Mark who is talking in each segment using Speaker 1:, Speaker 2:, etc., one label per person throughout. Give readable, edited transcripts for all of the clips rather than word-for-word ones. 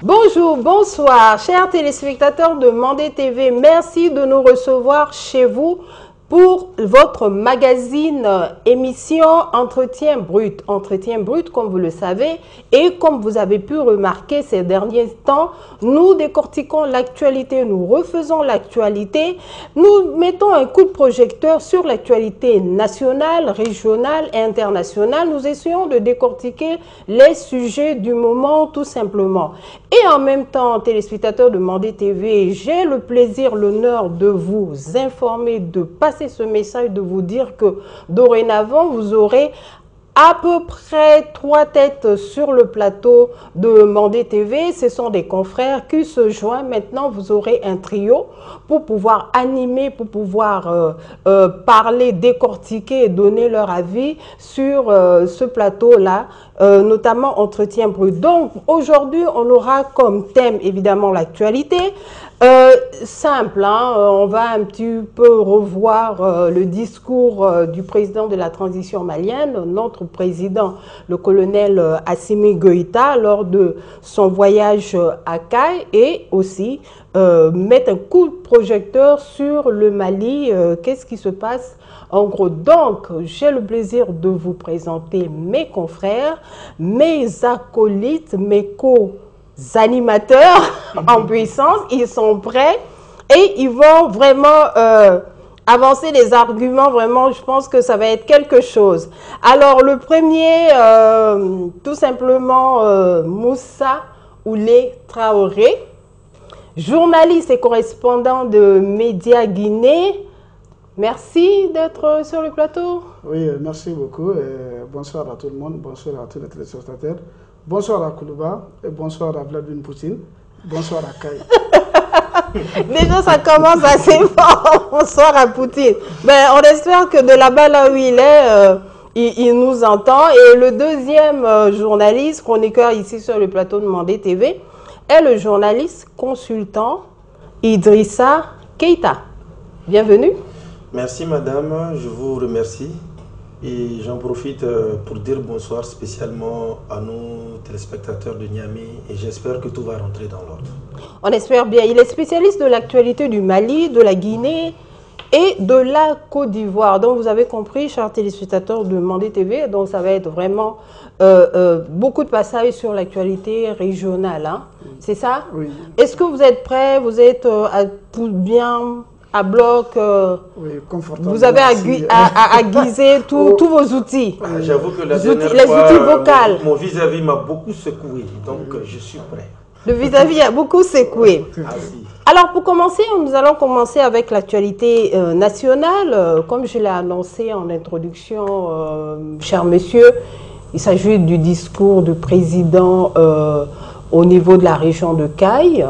Speaker 1: Bonjour, bonsoir, chers téléspectateurs de Mandé TV. Merci de nous recevoir chez vous pour votre magazine émission Entretien Brut. Entretien Brut, comme vous le savez, et comme vous avez pu remarquer ces derniers temps, nous décortiquons l'actualité, nous refaisons l'actualité, nous mettons un coup de projecteur sur l'actualité nationale, régionale et internationale. Nous essayons de décortiquer les sujets du moment tout simplement. Et en même temps, téléspectateurs de Mandé TV, j'ai le plaisir, l'honneur de vous informer, de passer ce message, de vous dire que dorénavant, vous aurez à peu près 3 têtes sur le plateau de Mandé TV. Ce sont des confrères qui se joignent. Maintenant, vous aurez un trio pour pouvoir animer, pour pouvoir parler, décortiquer et donner leur avis sur ce plateau-là, notamment Entretien Brut. Donc, aujourd'hui, on aura comme thème, évidemment, l'actualité. Simple, hein? On va un petit peu revoir le discours du président de la transition malienne, notre président, le colonel Assimi Goïta, lors de son voyage à Kay, et aussi mettre un coup de projecteur sur le Mali. Qu'est-ce qui se passe en gros? Donc, j'ai le plaisir de vous présenter mes confrères, mes acolytes, mes co-animateurs en puissance. Ils sont prêts et ils vont vraiment avancer des arguments. Vraiment, je pense que ça va être quelque chose. Alors, le premier, tout simplement, Moussa Oulé Traoré, journaliste et correspondant de Média Guinée. Merci d'être sur le plateau.
Speaker 2: Oui, merci beaucoup. Bonsoir à tout le monde, bonsoir à tous les téléspectateurs. Bonsoir à Koulouba et bonsoir à Vladimir Poutine. Bonsoir à Kay.
Speaker 1: Déjà, ça commence assez fort. Bonsoir à Poutine. Ben, on espère que de là-bas, là où il est, il nous entend. Et le deuxième journaliste, chroniqueur ici sur le plateau de Mandé TV, est le journaliste consultant Idrissa Keïta. Bienvenue.
Speaker 3: Merci madame, je vous remercie. Et j'en profite pour dire bonsoir spécialement à nos téléspectateurs de Niamey et j'espère que tout va rentrer dans l'ordre.
Speaker 1: On espère bien. Il est spécialiste de l'actualité du Mali, de la Guinée et de la Côte d'Ivoire. Donc vous avez compris, chers téléspectateurs de Mandé TV, donc ça va être vraiment beaucoup de passages sur l'actualité régionale. Hein. C'est ça?
Speaker 2: Oui.
Speaker 1: Est-ce que vous êtes prêts? Vous êtes bien à bloc?
Speaker 2: Oui, confortablement.
Speaker 1: Vous avez aiguisé tous vos outils.
Speaker 3: J'avoue que la
Speaker 1: les
Speaker 3: dernière fois,
Speaker 1: outils vocaux.
Speaker 3: Mon vis-à-vis m'a beaucoup secoué, donc je suis prêt.
Speaker 1: Le vis-à-vis a beaucoup secoué. Alors pour commencer, nous allons commencer avec l'actualité nationale. Comme je l'ai annoncé en introduction, cher monsieur, il s'agit du discours du président au niveau de la région de Kay.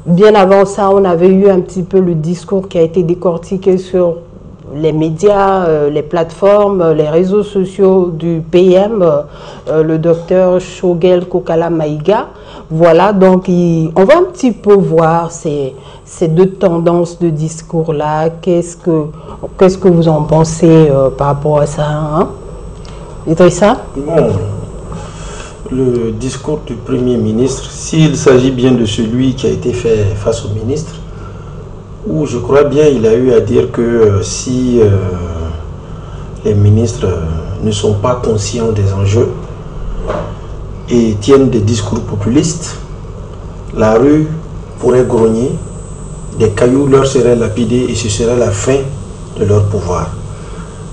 Speaker 1: Bien avant ça, on avait eu un petit peu le discours qui a été décortiqué sur les médias, les plateformes, les réseaux sociaux du PM, le docteur Choguel Kokala Maïga. Voilà, donc on va un petit peu voir ces deux tendances de discours-là. Qu'est-ce que vous en pensez par rapport à ça, hein? Idrissa?
Speaker 3: Bon, le discours du Premier ministre, s'il s'agit bien de celui qui a été fait face au ministre, où je crois bien il a eu à dire que si les ministres ne sont pas conscients des enjeux et tiennent des discours populistes, la rue pourrait grogner, des cailloux leur seraient lapidés et ce serait la fin de leur pouvoir.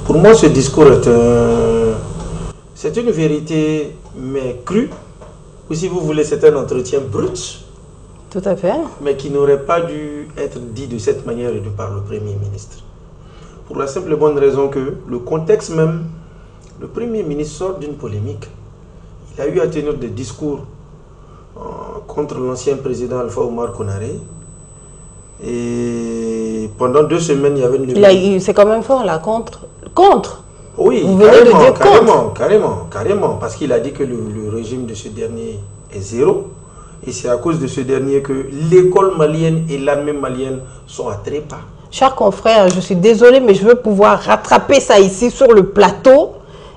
Speaker 3: Pour moi, ce discours c'est une vérité mais crue, ou si vous voulez, c'est un entretien brut.
Speaker 1: Tout à fait.
Speaker 3: Mais qui n'aurait pas dû être dit de cette manière et par le Premier ministre. Pour la simple et bonne raison que le contexte même, le Premier ministre sort d'une polémique. Il a eu à tenir des discours contre l'ancien président Alpha Oumar Konaré. Et pendant 2 semaines, il y avait une...
Speaker 1: C'est quand même fort là, contre.
Speaker 3: Oui,
Speaker 1: vous venez de dire
Speaker 3: carrément, parce qu'il a dit que le régime de ce dernier est zéro. Et c'est à cause de ce dernier que l'école malienne et l'armée malienne sont à trépas.
Speaker 1: Chers confrères, je suis désolée, mais je veux pouvoir rattraper ça ici sur le plateau.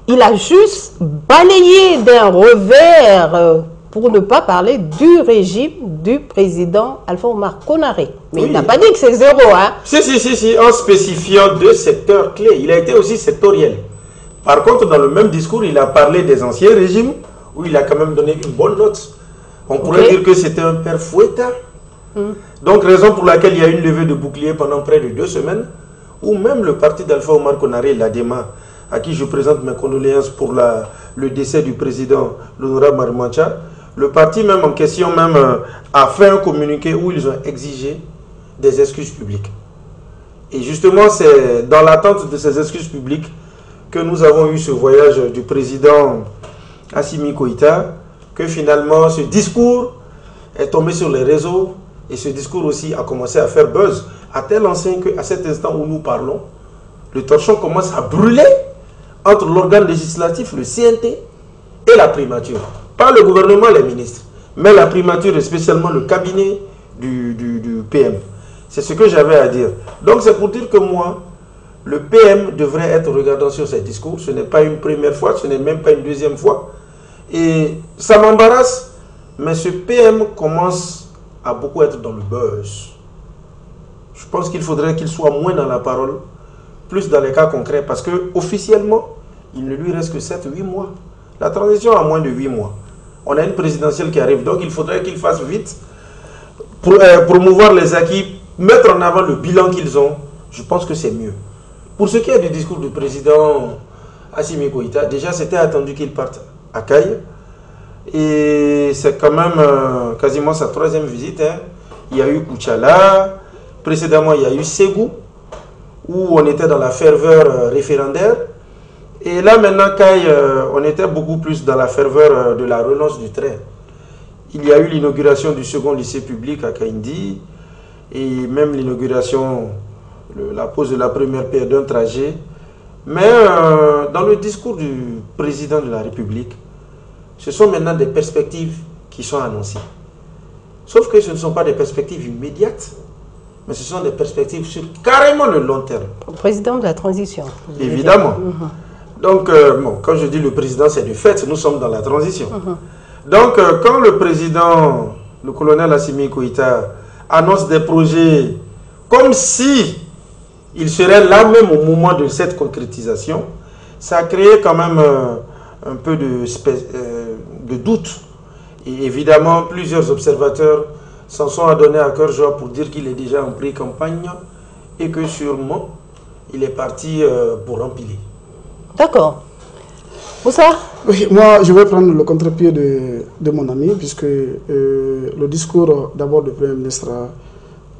Speaker 1: Il a juste balayé d'un revers pour ne pas parler du régime du président Alpha Oumar Konaré. Mais il n'a pas dit que c'est zéro, hein?
Speaker 3: Si, en spécifiant 2 secteurs clés. Il a été aussi sectoriel. Par contre, dans le même discours, il a parlé des anciens régimes, où il a quand même donné une bonne note. On pourrait dire que c'était un père fouettard. Donc, raison pour laquelle il y a eu une levée de bouclier pendant près de 2 semaines, où même le parti d'Alpha Oumar Konaré, l'ADEMA, à qui je présente mes condoléances pour le décès du président, l'honorable Marimancha, le parti même en question a fait un communiqué où ils ont exigé des excuses publiques. Et justement, c'est dans l'attente de ces excuses publiques que nous avons eu ce voyage du président Assimi Goïta, que finalement ce discours est tombé sur les réseaux et ce discours aussi a commencé à faire buzz à tel enseigne qu'à cet instant où nous parlons, le torchon commence à brûler entre l'organe législatif, le CNT, et la primature. Pas le gouvernement, les ministres, mais la primature et spécialement le cabinet du PM. C'est ce que j'avais à dire. Donc c'est pour dire que moi, le PM devrait être regardant sur ces discours. Ce n'est pas une première fois, ce n'est même pas une deuxième fois. Et ça m'embarrasse, mais ce PM commence à beaucoup être dans le buzz. Je pense qu'il faudrait qu'il soit moins dans la parole, plus dans les cas concrets, parce que officiellement, il ne lui reste que 7-8 mois. La transition a moins de 8 mois. On a une présidentielle qui arrive, donc il faudrait qu'il fasse vite pour promouvoir les acquis, mettre en avant le bilan qu'ils ont. Je pense que c'est mieux. Pour ce qui est du discours du président Assimi Goïta, déjà c'était attendu qu'il parte à Caille. Et c'est quand même quasiment sa 3e visite. Hein. Il y a eu Kouchala, précédemment il y a eu Ségou, où on était dans la ferveur référendaire. Et là maintenant, Caille, on était beaucoup plus dans la ferveur de la relance du train. Il y a eu l'inauguration du second lycée public à Kaindi, et même l'inauguration, la pose de la première pierre d'un trajet. Mais dans le discours du président de la République, ce sont maintenant des perspectives qui sont annoncées. Sauf que ce ne sont pas des perspectives immédiates, mais ce sont des perspectives sur carrément le long terme.
Speaker 1: Le président de la transition.
Speaker 3: Évidemment. Donc, bon, quand je dis le président, c'est du fait, nous sommes dans la transition. Donc, quand le président, le colonel Assimi Goïta, annonce des projets comme si il serait là même au moment de cette concrétisation, ça a créé quand même un peu de doute. Et évidemment, plusieurs observateurs s'en sont adonnés à cœur joie pour dire qu'il est déjà en pré-campagne et que sûrement, il est parti pour empiler.
Speaker 1: D'accord. Moussa?
Speaker 2: Oui, moi, je vais prendre le contre-pied de mon ami, puisque le discours d'abord du Premier ministre,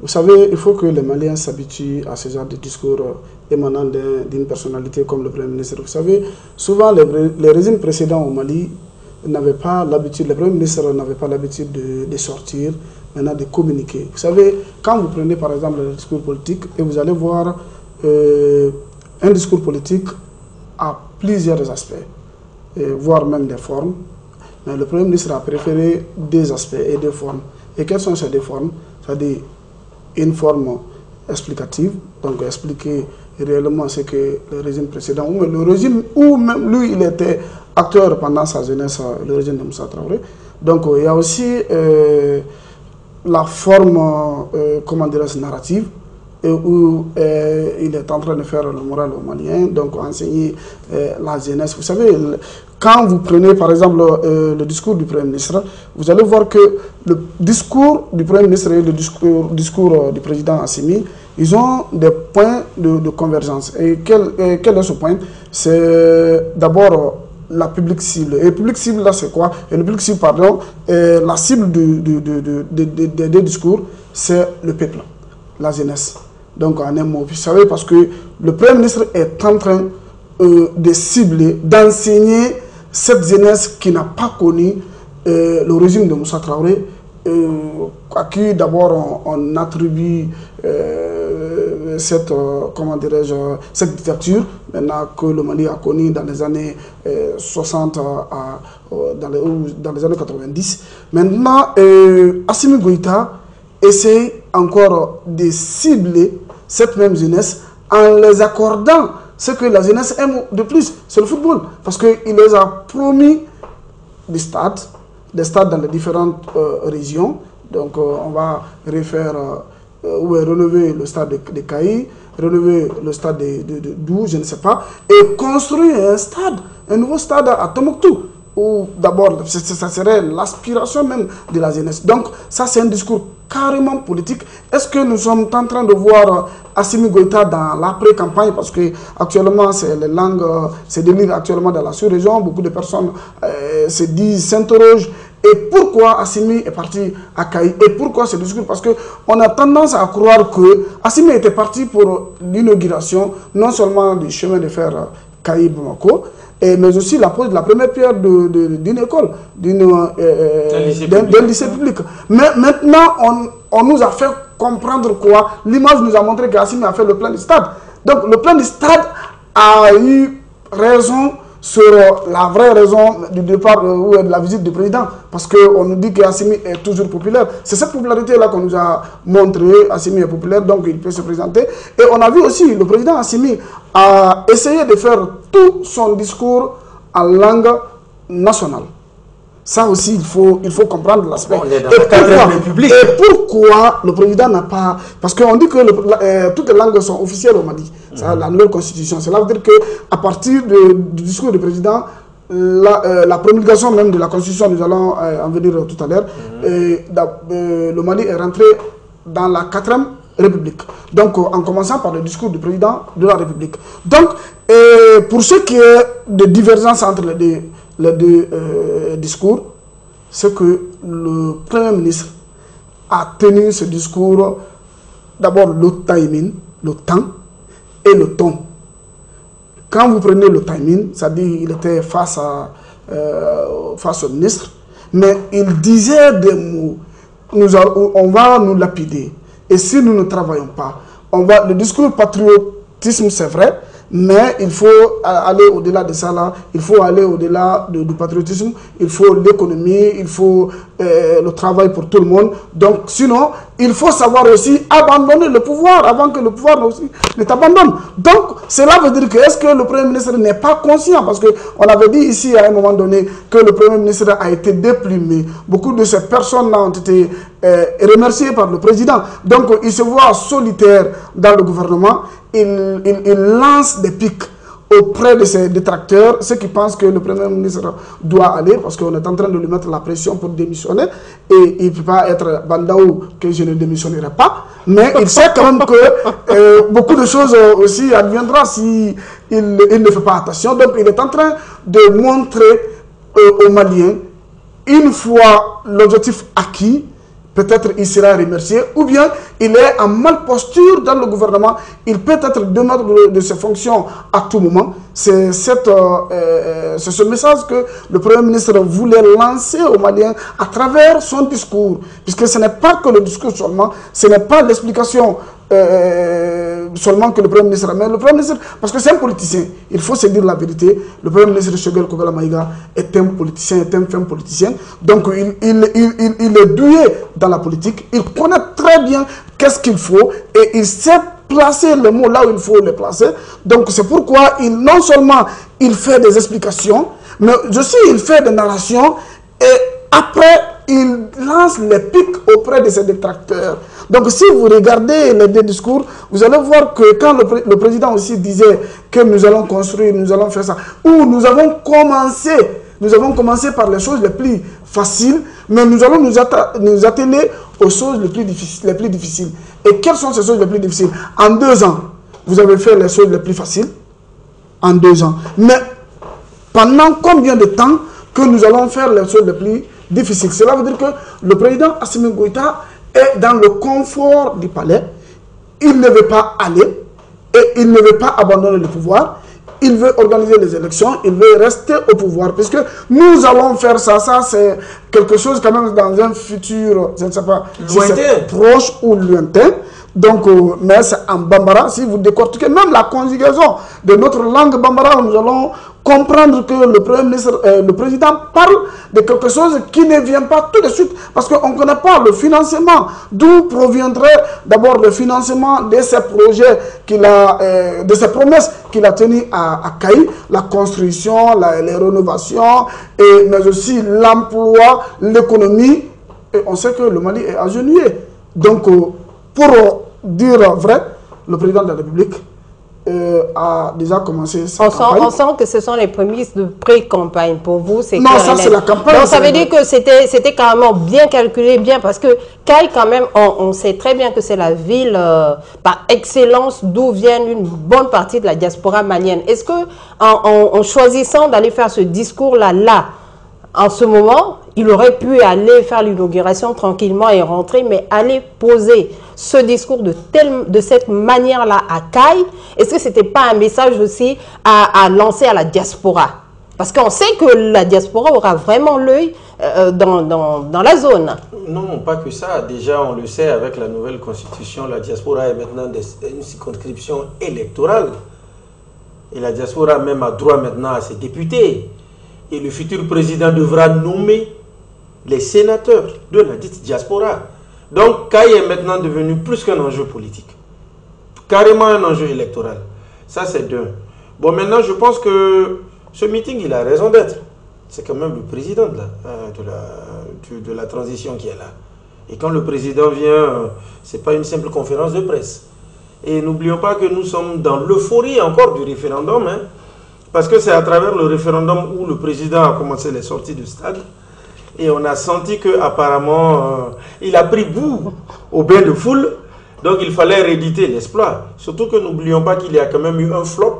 Speaker 2: vous savez, il faut que les Maliens s'habituent à ce genre de discours émanant d'une personnalité comme le Premier ministre. Vous savez, souvent les régimes précédents au Mali n'avaient pas l'habitude, les Premiers ministres n'avaient pas l'habitude de sortir, maintenant de communiquer. Vous savez, quand vous prenez par exemple le discours politique, et vous allez voir un discours politique à plusieurs aspects, voire même des formes. Mais le Premier ministre a préféré des aspects et des formes. Et quelles sont ces deux formes? C'est-à-dire une forme explicative, donc expliquer réellement ce que le régime précédent, ou le régime, ou même lui, il était acteur pendant sa jeunesse, le régime de Moussa Traoré. Donc il y a aussi la forme, comment dirais-je, narrative, où il est en train de faire le moral aux Maliens, donc enseigner la jeunesse. Vous savez, quand vous prenez par exemple le discours du Premier ministre, vous allez voir que le discours du Premier ministre et le discours du président Assimi, ils ont des points de convergence. Et quel est ce point? C'est d'abord la public cible. Et le public cible, là, c'est quoi? Et le public cible, pardon, la cible des discours, c'est le peuple, la jeunesse. Donc, en un mot, vous savez, parce que le Premier ministre est en train de cibler, d'enseigner cette jeunesse qui n'a pas connu le régime de Moussa Traoré, à qui d'abord on attribue cette, comment dirais-je, cette dictature, maintenant que le Mali a connu dans les années 60, dans les années 90. Maintenant, Assimi Goïta essaye encore de cibler cette même jeunesse en les accordant ce que la jeunesse aime de plus, c'est le football. Parce qu'il les a promis des stades, des stades dans les différentes régions. Donc on va refaire ou rénover le stade de Kayi, rénover le stade de Dou, je ne sais pas, et construire un nouveau stade à Tombouctou. Où d'abord, ça serait l'aspiration même de la jeunesse. Donc, ça c'est un discours carrément politique. Est-ce que nous sommes en train de voir Assimi Goïta dans l'après-campagne? Parce que actuellement, c'est les langues, c'est délire actuellement dans la sous-région. Beaucoup de personnes se disent, s'interrogent. Et pourquoi Assimi est parti à Kayi? Et pourquoi ce discours? Parce qu'on a tendance à croire que Assimi était parti pour l'inauguration, non seulement du chemin de fer Kayi-Bamako, mais aussi la pose de la première pierre d'une école, d'un lycée public. Mais maintenant, on nous a fait comprendre quoi? L'image nous a montré qu'Assimi a fait le plan du stade. Donc le plan du stade a eu raison sur la vraie raison du départ ou de la visite du président. Parce qu'on nous dit qu'Assimi est toujours populaire. C'est cette popularité-là qu'on nous a montré. Assimi est populaire, donc il peut se présenter. Et on a vu aussi le président Assimi a essayé de faire tout son discours en langue nationale. Ça aussi, il faut comprendre l'aspect. Et pourquoi le président n'a pas... Parce qu'on dit que toutes les langues sont officielles au Mali. La nouvelle constitution. Cela veut dire qu'à partir du discours du président, la promulgation même de la constitution, nous allons en venir tout à l'heure, le Mali est rentré dans la 4e République. Donc, en commençant par le discours du président de la République. Donc, pour ce qui est de divergence entre les deux discours, c'est que le Premier ministre a tenu ce discours, d'abord le timing, le temps et le ton. Quand vous prenez le timing, c'est-à-dire il était face au ministre, mais il disait des mots, on va nous lapider. Et si nous ne travaillons pas, le discours patriotisme c'est vrai, mais il faut aller au-delà de ça là, il faut aller au-delà du patriotisme, il faut l'économie, il faut le travail pour tout le monde. Donc sinon, il faut savoir aussi abandonner le pouvoir avant que le pouvoir aussi ne t'abandonne. Donc cela veut dire que est-ce que le Premier ministre n'est pas conscient? Parce qu'on avait dit ici à un moment donné que le Premier ministre a été déplumé. Beaucoup de ces personnes-là ont été remerciées par le président. Donc il se voit solitaire dans le gouvernement. Il lance des pics auprès de ses détracteurs, ceux qui pensent que le Premier ministre doit aller, parce qu'on est en train de lui mettre la pression pour démissionner, et il ne peut pas être Bandaou que je ne démissionnerai pas, mais il sait quand même que beaucoup de choses aussi adviendra si il ne fait pas attention. Donc il est en train de montrer aux Maliens, une fois l'objectif acquis, peut-être il sera remercié, ou bien il est en mal posture dans le gouvernement, il peut être démis de ses fonctions à tout moment. C'est ce message que le Premier ministre voulait lancer aux Maliens à travers son discours, puisque ce n'est pas que le discours seulement, ce n'est pas l'explication seulement que le Premier ministre, mais le Premier ministre, parce que c'est un politicien, il faut se dire la vérité, le Premier ministre Choguel Kogala Maïga est un politicien, est un fin politicien, donc il est doué dans la politique, il connaît très bien qu'est-ce qu'il faut et il sait placer les mots là où il faut les placer. Donc c'est pourquoi non seulement il fait des explications, mais aussi il fait des narrations et après il lance les pics auprès de ses détracteurs. Donc si vous regardez les deux discours, vous allez voir que quand le président aussi disait que nous allons construire, nous allons faire ça, ou nous avons commencé par les choses les plus faciles, mais nous allons nous atteler aux choses les plus difficiles. Et quelles sont ces choses les plus difficiles? En 2 ans, vous avez fait les choses les plus faciles. En 2 ans. Mais pendant combien de temps que nous allons faire les choses les plus difficiles? Cela veut dire que le président Assimi Goïta est dans le confort du palais. Il ne veut pas aller et il ne veut pas abandonner le pouvoir. Il veut organiser les élections, il veut rester au pouvoir, puisque nous allons faire ça. Ça, c'est quelque chose quand même dans un futur, je ne sais pas si c'est proche ou lointain. Donc, mais c'est en Bambara, si vous décortiquez même la conjugaison de notre langue Bambara, nous allons comprendre que le Premier ministre, le président parle de quelque chose qui ne vient pas tout de suite, parce qu'on ne connaît pas le financement, d'où proviendrait d'abord le financement de ces projets qu'il a, de ces promesses qu'il a tenues à Kayi, la construction, les rénovations, mais aussi l'emploi, l'économie. Et on sait que le Mali est agenouillé. Donc, pour dire vrai, le président de la République a déjà commencé sa campagne.
Speaker 1: On sent que ce sont les prémices de pré-campagne pour vous.
Speaker 2: Non, ça c'est la campagne.
Speaker 1: Donc ça veut dire que c'était carrément bien calculé, bien, parce que Kayi quand même, on sait très bien que c'est la ville par excellence d'où vient une bonne partie de la diaspora malienne. Est-ce que en choisissant d'aller faire ce discours-là, en ce moment, il aurait pu aller faire l'inauguration tranquillement et rentrer, mais aller poser ce discours de cette manière-là à Kayi, est-ce que ce n'était pas un message aussi à lancer à la diaspora? Parce qu'on sait que la diaspora aura vraiment l'œil dans la zone.
Speaker 3: Non, pas que ça. Déjà, on le sait, avec la nouvelle constitution, la diaspora est maintenant une circonscription électorale. Et la diaspora même a droit maintenant à ses députés. Et le futur président devra nommer les sénateurs de la dite diaspora. Donc, Kayi est maintenant devenu plus qu'un enjeu politique. Carrément un enjeu électoral. Ça, c'est d'un. Bon, maintenant, je pense que ce meeting, il a raison d'être. C'est quand même le président de la transition qui est là. Et quand le président vient, ce n'est pas une simple conférence de presse. Et n'oublions pas que nous sommes dans l'euphorie encore du référendum, hein. Parce que c'est à travers le référendum où le président a commencé les sorties du stade. Et on a senti qu'apparemment, il a pris goût au bain de foule. Donc il fallait rééditer l'exploit. Surtout que n'oublions pas qu'il y a quand même eu un flop.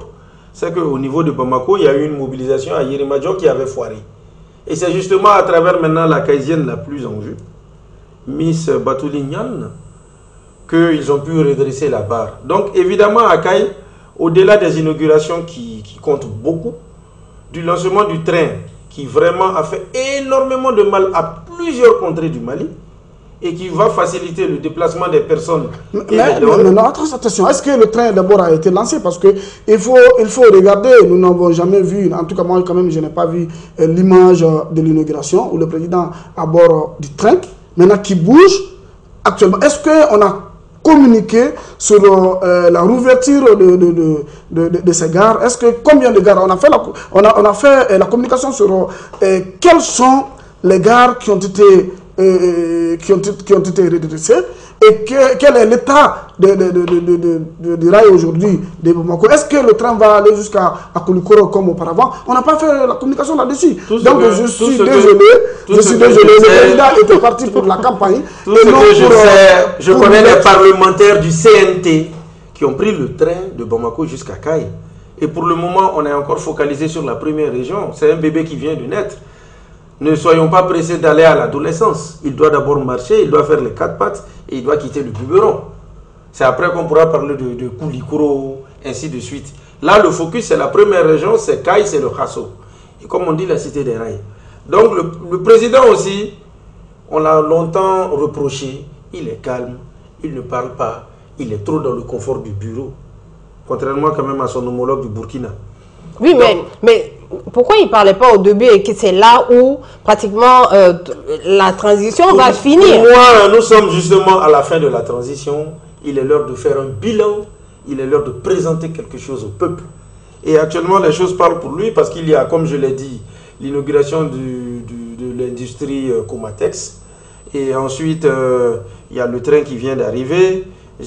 Speaker 3: C'est qu'au niveau de Bamako, il y a eu une mobilisation à Yerimadjo qui avait foiré. Et c'est justement à travers maintenant la Kayisienne la plus en vue, Miss Batoulignan, qu'ils ont pu redresser la barre. Donc évidemment à Kayi, au-delà des inaugurations qui comptent beaucoup, du lancement du train qui vraiment a fait énormément de mal à plusieurs contrées du Mali et qui va faciliter le déplacement des personnes.
Speaker 2: Mais attention, est-ce que le train d'abord a été lancé? Parce que il faut regarder, nous n'avons jamais vu, en tout cas moi quand même je n'ai pas vu l'image de l'inauguration où le président à bord du train, maintenant qui bouge actuellement. Est-ce qu'on a communiqué sur la rouverture de ces gares? Est-ce que combien de gares on a fait la communication sur quelles sont les gares qui ont été redressées et quel est l'état du rail aujourd'hui de Bamako? Est-ce que le train va aller jusqu'à Koulikoro comme auparavant? On n'a pas fait la communication là-dessus. Donc je suis désolé. Le président était parti pour la campagne.
Speaker 3: Je connais les parlementaires du CNT qui ont pris le train de Bamako jusqu'à Kayi. Et pour le moment, on est encore focalisé sur la première région. C'est un bébé qui vient de naître. Ne soyons pas pressés d'aller à l'adolescence. Il doit d'abord marcher, il doit faire les 4 pattes et il doit quitter le biberon. C'est après qu'on pourra parler de Koulikoro, ainsi de suite. Là, le focus, c'est la première région, c'est Kayi, c'est le Khasso. Et comme on dit, la cité des rails. Donc, le président aussi, on l'a longtemps reproché. Il est calme, il ne parle pas, il est trop dans le confort du bureau. Contrairement quand même à son homologue du Burkina.
Speaker 1: Oui, mais pourquoi il ne parlait pas au début et que c'est là où pratiquement la transition va finir?
Speaker 3: Pour moi, nous sommes justement à la fin de la transition. Il est l'heure de faire un bilan. Il est l'heure de présenter quelque chose au peuple. Et actuellement, les choses parlent pour lui parce qu'il y a, comme je l'ai dit, l'inauguration de l'industrie Comatex. Et ensuite, il y a le train qui vient d'arriver. Il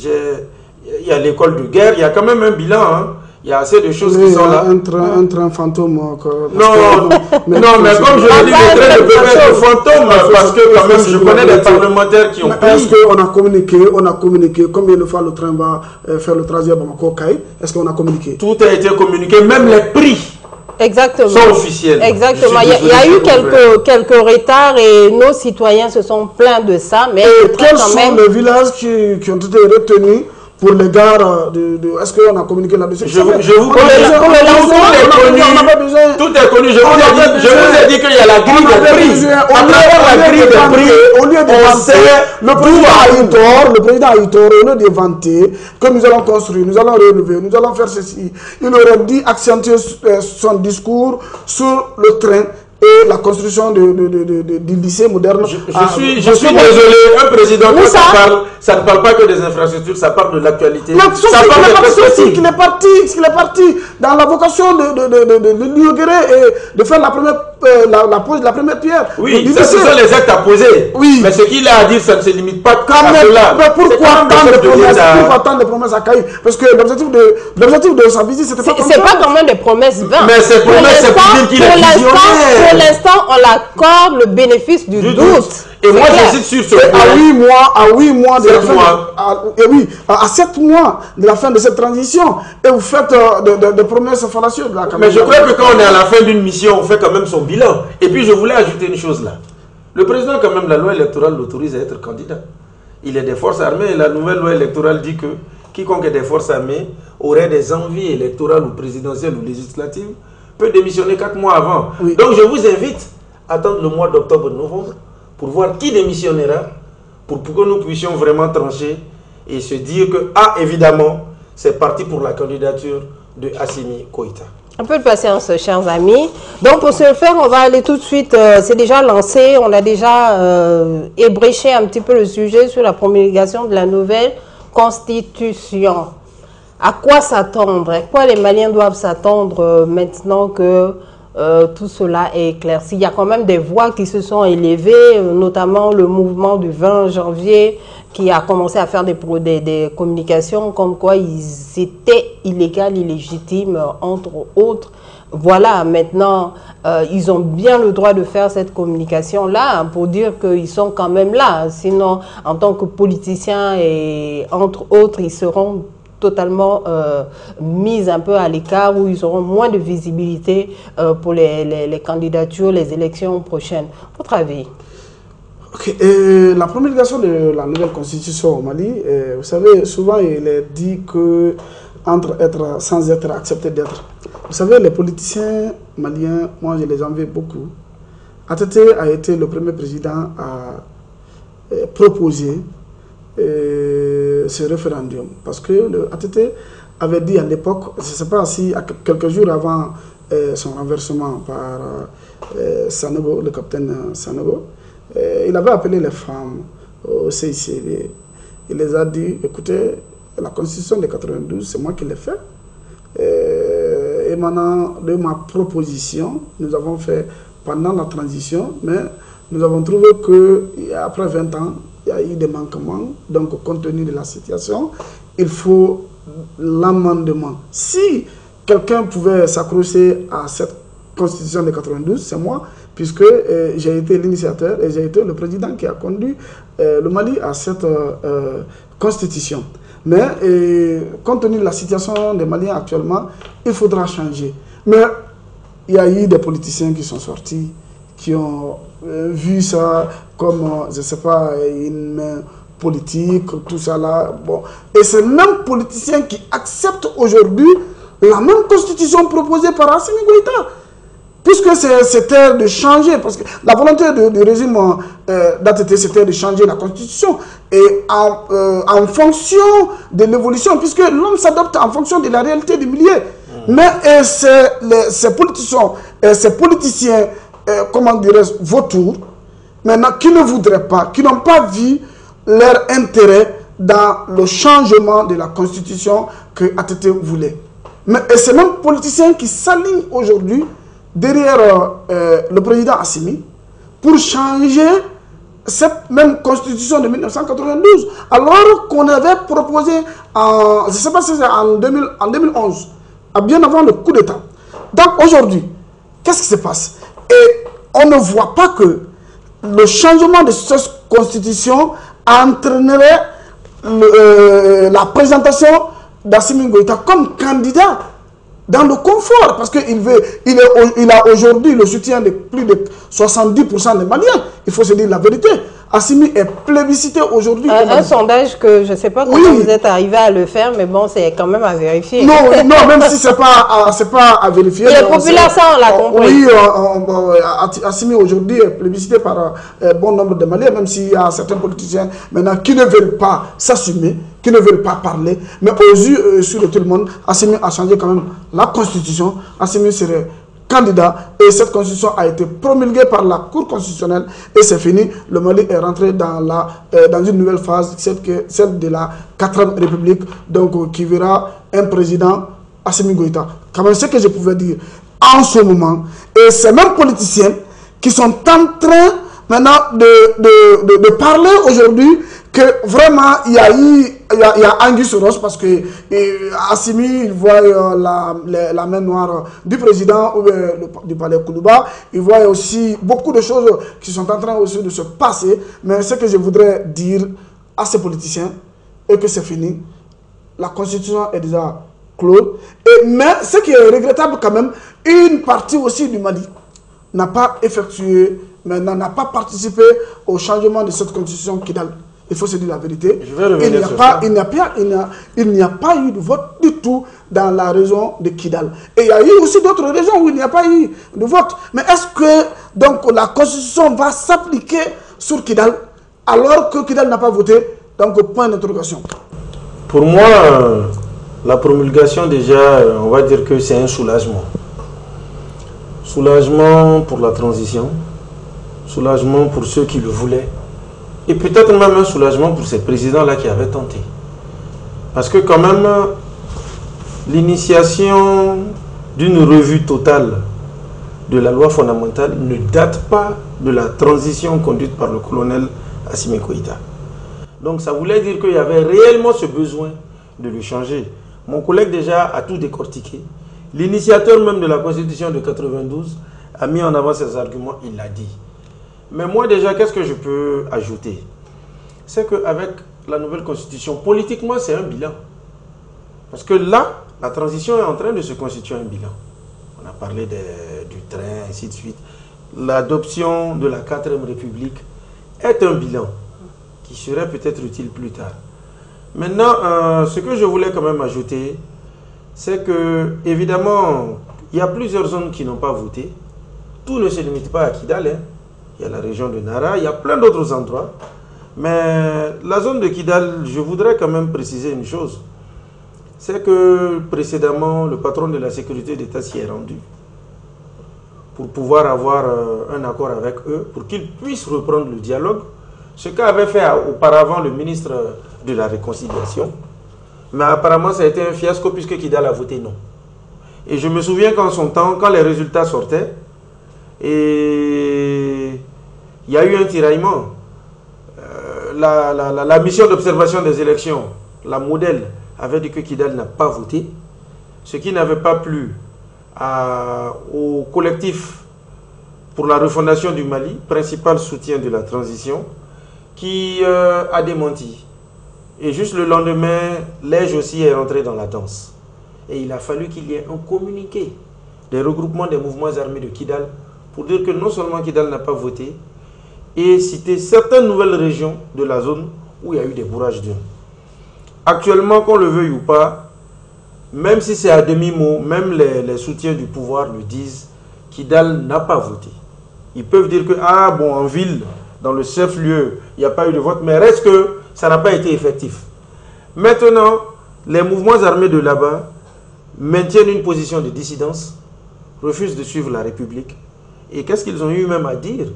Speaker 3: y a l'école de guerre. Il y a quand même un bilan, hein. Il y a assez de choses qui sont là.
Speaker 2: Un train fantôme.
Speaker 3: Non, mais comme je l'ai dit, le train ne peut pas être fantôme parce que quand même, je connais des parlementaires qui ont pris.
Speaker 2: Est-ce qu'on a communiqué combien de fois le train va faire le trajet à Bamako-Kayi? Est-ce qu'on a communiqué?
Speaker 3: Tout a été communiqué, même les prix.
Speaker 1: Exactement.
Speaker 3: Sont officiels.
Speaker 1: Exactement. Il y a eu quelques retards et nos citoyens se sont plaints de ça. Mais
Speaker 2: quels sont les villages qui ont été retenus pour l'égard est-ce qu'on a communiqué là-dessus?
Speaker 3: Je vous tout est connu. Je vous ai dit qu'il y a la grille de prix. À travers la grille de prix,
Speaker 2: au lieu de vanter, le président a eu tort, au lieu de vanter que nous allons construire, nous allons rénover, nous allons faire ceci. Il aurait dû accentuer son discours sur le train et la construction du lycée moderne.
Speaker 3: Je suis désolé, un président, quand ça ne parle pas que des infrastructures, ça parle de l'actualité. Ça parle de perspective.
Speaker 2: Il est parti dans la vocation de l'inaugurer et de faire la première pierre.
Speaker 3: Oui, ce sont les actes à poser.
Speaker 2: Oui.
Speaker 3: Mais ce qu'il a à dire, ça ne se limite pas qu'à cela.
Speaker 2: Mais pourquoi tant de promesses à Kaï? Parce que l'objectif de sa visite, c'était pas comme ça.
Speaker 1: C'est pas quand même des promesses vaines.
Speaker 3: Mais ces promesses, c'est pour dire qu'il est visionnaire.
Speaker 1: Pour l'instant, on l'accorde le bénéfice du doute.
Speaker 3: Et moi, j'insiste sur ce point.
Speaker 2: À 8 mois de la fin, à 7 mois de la fin de cette transition, et vous faites des promesses fallacieuses.
Speaker 3: Mais je crois que quand on est à la fin d'une mission, on fait quand même son bilan. Et puis, je voulais ajouter une chose là. Le président, quand même, la loi électorale l'autorise à être candidat. Il est des forces armées et la nouvelle loi électorale dit que quiconque est des forces armées aurait des envies électorales ou présidentielles ou législatives peut démissionner 4 mois avant. Oui. Donc, je vous invite à attendre le mois d'octobre-novembre pour voir qui démissionnera, pour que nous puissions vraiment trancher et se dire que, évidemment, c'est parti pour la candidature de Assimi Goïta.
Speaker 1: Un peu de patience, chers amis. Donc, pour ce faire, on va aller tout de suite, c'est déjà lancé, on a déjà ébréché un petit peu le sujet sur la promulgation de la nouvelle Constitution. À quoi s'attendre? À quoi les Maliens doivent s'attendre maintenant que tout cela est éclairci? Il y a quand même des voix qui se sont élevées, notamment le mouvement du 20 janvier qui a commencé à faire des communications comme quoi ils étaient illégaux, illégitimes, entre autres. Voilà, maintenant, ils ont bien le droit de faire cette communication-là pour dire qu'ils sont quand même là. Sinon, en tant que politiciens et entre autres, ils seront totalement mis un peu à l'écart, où ils auront moins de visibilité pour les candidatures, les élections prochaines. Votre avis?
Speaker 2: La promulgation de la nouvelle constitution au Mali, vous savez, souvent il est dit que entre être sans être, accepter d'être. Vous savez, les politiciens maliens, moi je les envie beaucoup. ATT a été le premier président à proposer ce référendum. Parce que le ATT avait dit à l'époque, je ne sais pas si quelques jours avant son renversement par Sanogo, le capitaine Sanogo, il avait appelé les femmes au CICD. Il les a dit, écoutez, la constitution de 92, c'est moi qui l'ai fait. Et maintenant, de ma proposition, nous avons fait pendant la transition, mais nous avons trouvé qu'après 20 ans, il y a eu des manquements. Donc, compte tenu de la situation, il faut l'amendement. Si quelqu'un pouvait s'accrocher à cette constitution de 92, c'est moi, puisque j'ai été l'initiateur et j'ai été le président qui a conduit le Mali à cette constitution. Mais compte tenu de la situation des Maliens actuellement, il faudra changer. Mais il y a eu des politiciens qui sont sortis, qui ont vu ça comme, je ne sais pas, une main politique, tout ça là. Bon. Et ces mêmes politiciens qui acceptent aujourd'hui la même constitution proposée par Assimi Goïta. Puisque c'était de changer, parce que la volonté du régime d'ATT, c'était de changer la constitution. Et en fonction de l'évolution, puisque l'homme s'adapte en fonction de la réalité du milieu. Mais ces politiciens, comment dirais-je, vautours, maintenant, qui ne voudraient pas, qui n'ont pas vu leur intérêt dans le changement de la constitution que ATT voulait. Mais ces mêmes politiciens qui s'alignent aujourd'hui derrière le président Assimi pour changer cette même constitution de 1992, alors qu'on avait proposé je ne sais pas si c'est en 2011, bien avant le coup d'État. Donc aujourd'hui, qu'est-ce qui se passe? Et on ne voit pas que le changement de cette constitution entraînerait la présentation d'Assimi Goïta comme candidat dans le confort, parce qu'il a aujourd'hui le soutien de plus de 70% des Maliens. Il faut se dire la vérité. Assimi est plébiscité aujourd'hui.
Speaker 1: Un sondage que je ne sais pas comment vous êtes arrivé à le faire, mais bon, c'est quand même à vérifier.
Speaker 2: Non, non, même si ce n'est pas à vérifier.
Speaker 1: Il est populaire, ça, on l'a compris.
Speaker 2: Oui, Assimi aujourd'hui est plébiscité par un bon nombre de Maliens, même s'il y a certains politiciens maintenant qui ne veulent pas s'assumer, qui ne veulent pas parler. Mais aux yeux sur de tout le monde, Assimi a changé quand même la constitution. Assimi serait candidat et cette constitution a été promulguée par la Cour constitutionnelle et c'est fini. Le Mali est rentré dans une nouvelle phase, celle de la 4e République, donc qui verra un président Assimi Goïta. Quand même, ce que je pouvais dire en ce moment, et ces mêmes politiciens qui sont en train maintenant de parler aujourd'hui que vraiment il y a Anguille Roche parce que Assimi il voit la main noire du président ou du palais Koulouba, il voit aussi beaucoup de choses qui sont en train aussi de se passer, mais ce que je voudrais dire à ces politiciens est que c'est fini, la constitution est déjà close, mais ce qui est regrettable quand même, une partie aussi du Mali n'a pas effectué, maintenant n'a pas participé au changement de cette constitution Kidal. Il faut se dire la vérité. Il n'y a pas eu de vote du tout dans la région de Kidal. Et il y a eu aussi d'autres régions où il n'y a pas eu de vote. Mais est-ce que donc, la constitution va s'appliquer sur Kidal alors que Kidal n'a pas voté? Donc point d'interrogation.
Speaker 3: Pour moi, la promulgation déjà, on va dire que c'est un soulagement. Soulagement pour la transition, soulagement pour ceux qui le voulaient, et peut-être même un soulagement pour ces présidents-là qui avaient tenté. Parce que quand même, l'initiation d'une revue totale de la loi fondamentale ne date pas de la transition conduite par le colonel Assimi Goïta. Donc ça voulait dire qu'il y avait réellement ce besoin de le changer. Mon collègue déjà a tout décortiqué. L'initiateur même de la Constitution de 92 a mis en avant ses arguments, il l'a dit. Mais moi déjà, qu'est-ce que je peux ajouter? C'est qu'avec la nouvelle Constitution, politiquement, c'est un bilan. Parce que là, la transition est en train de se constituer un bilan. On a parlé du train, ainsi de suite. L'adoption de la 4e République est un bilan qui serait peut-être utile plus tard. Maintenant, ce que je voulais quand même ajouter, c'est que, évidemment, il y a plusieurs zones qui n'ont pas voté. Tout ne se limite pas à Kidal. Hein. Il y a la région de Nara, il y a plein d'autres endroits. Mais la zone de Kidal, je voudrais quand même préciser une chose. C'est que précédemment, le patron de la sécurité d'État s'y est rendu pour pouvoir avoir un accord avec eux, pour qu'ils puissent reprendre le dialogue. Ce qu'avait fait auparavant le ministre de la Réconciliation. Mais apparemment, ça a été un fiasco puisque Kidal a voté non. Et je me souviens qu'en son temps, quand les résultats sortaient, et il y a eu un tiraillement. La mission d'observation des élections, la modèle, avait dit que Kidal n'a pas voté, ce qui n'avait pas plu au collectif pour la refondation du Mali, principal soutien de la transition, qui a démenti. Et juste le lendemain, Lège aussi est rentré dans la danse. Et il a fallu qu'il y ait un communiqué des regroupements des mouvements armés de Kidal pour dire que non seulement Kidal n'a pas voté, et citer certaines nouvelles régions de la zone où il y a eu des bourrages d'urnes. Actuellement, qu'on le veuille ou pas, même si c'est à demi-mot, même les soutiens du pouvoir le disent, Kidal n'a pas voté. Ils peuvent dire que, ah bon, en ville, dans le chef-lieu, il n'y a pas eu de vote, mais reste que ça n'a pas été effectif. Maintenant, les mouvements armés de là-bas maintiennent une position de dissidence, refusent de suivre la République. Et qu'est-ce qu'ils ont eu même à dire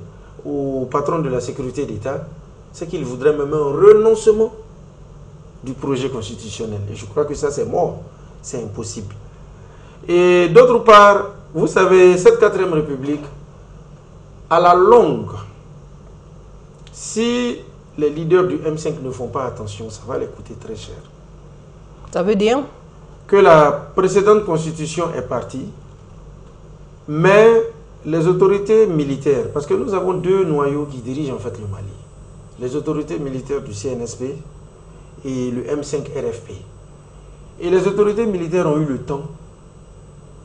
Speaker 3: au patron de la sécurité d'État? C'est qu'ils voudraient même un renoncement du projet constitutionnel. Et je crois que ça, c'est mort. C'est impossible. Et d'autre part, vous savez, cette 4e République, à la longue, si les leaders du M5 ne font pas attention, ça va les coûter très cher.
Speaker 1: Ça veut dire
Speaker 3: que la précédente constitution est partie, mais les autorités militaires, parce que nous avons deux noyaux qui dirigent en fait le Mali, les autorités militaires du CNSP et le M5 RFP. Et les autorités militaires ont eu le temps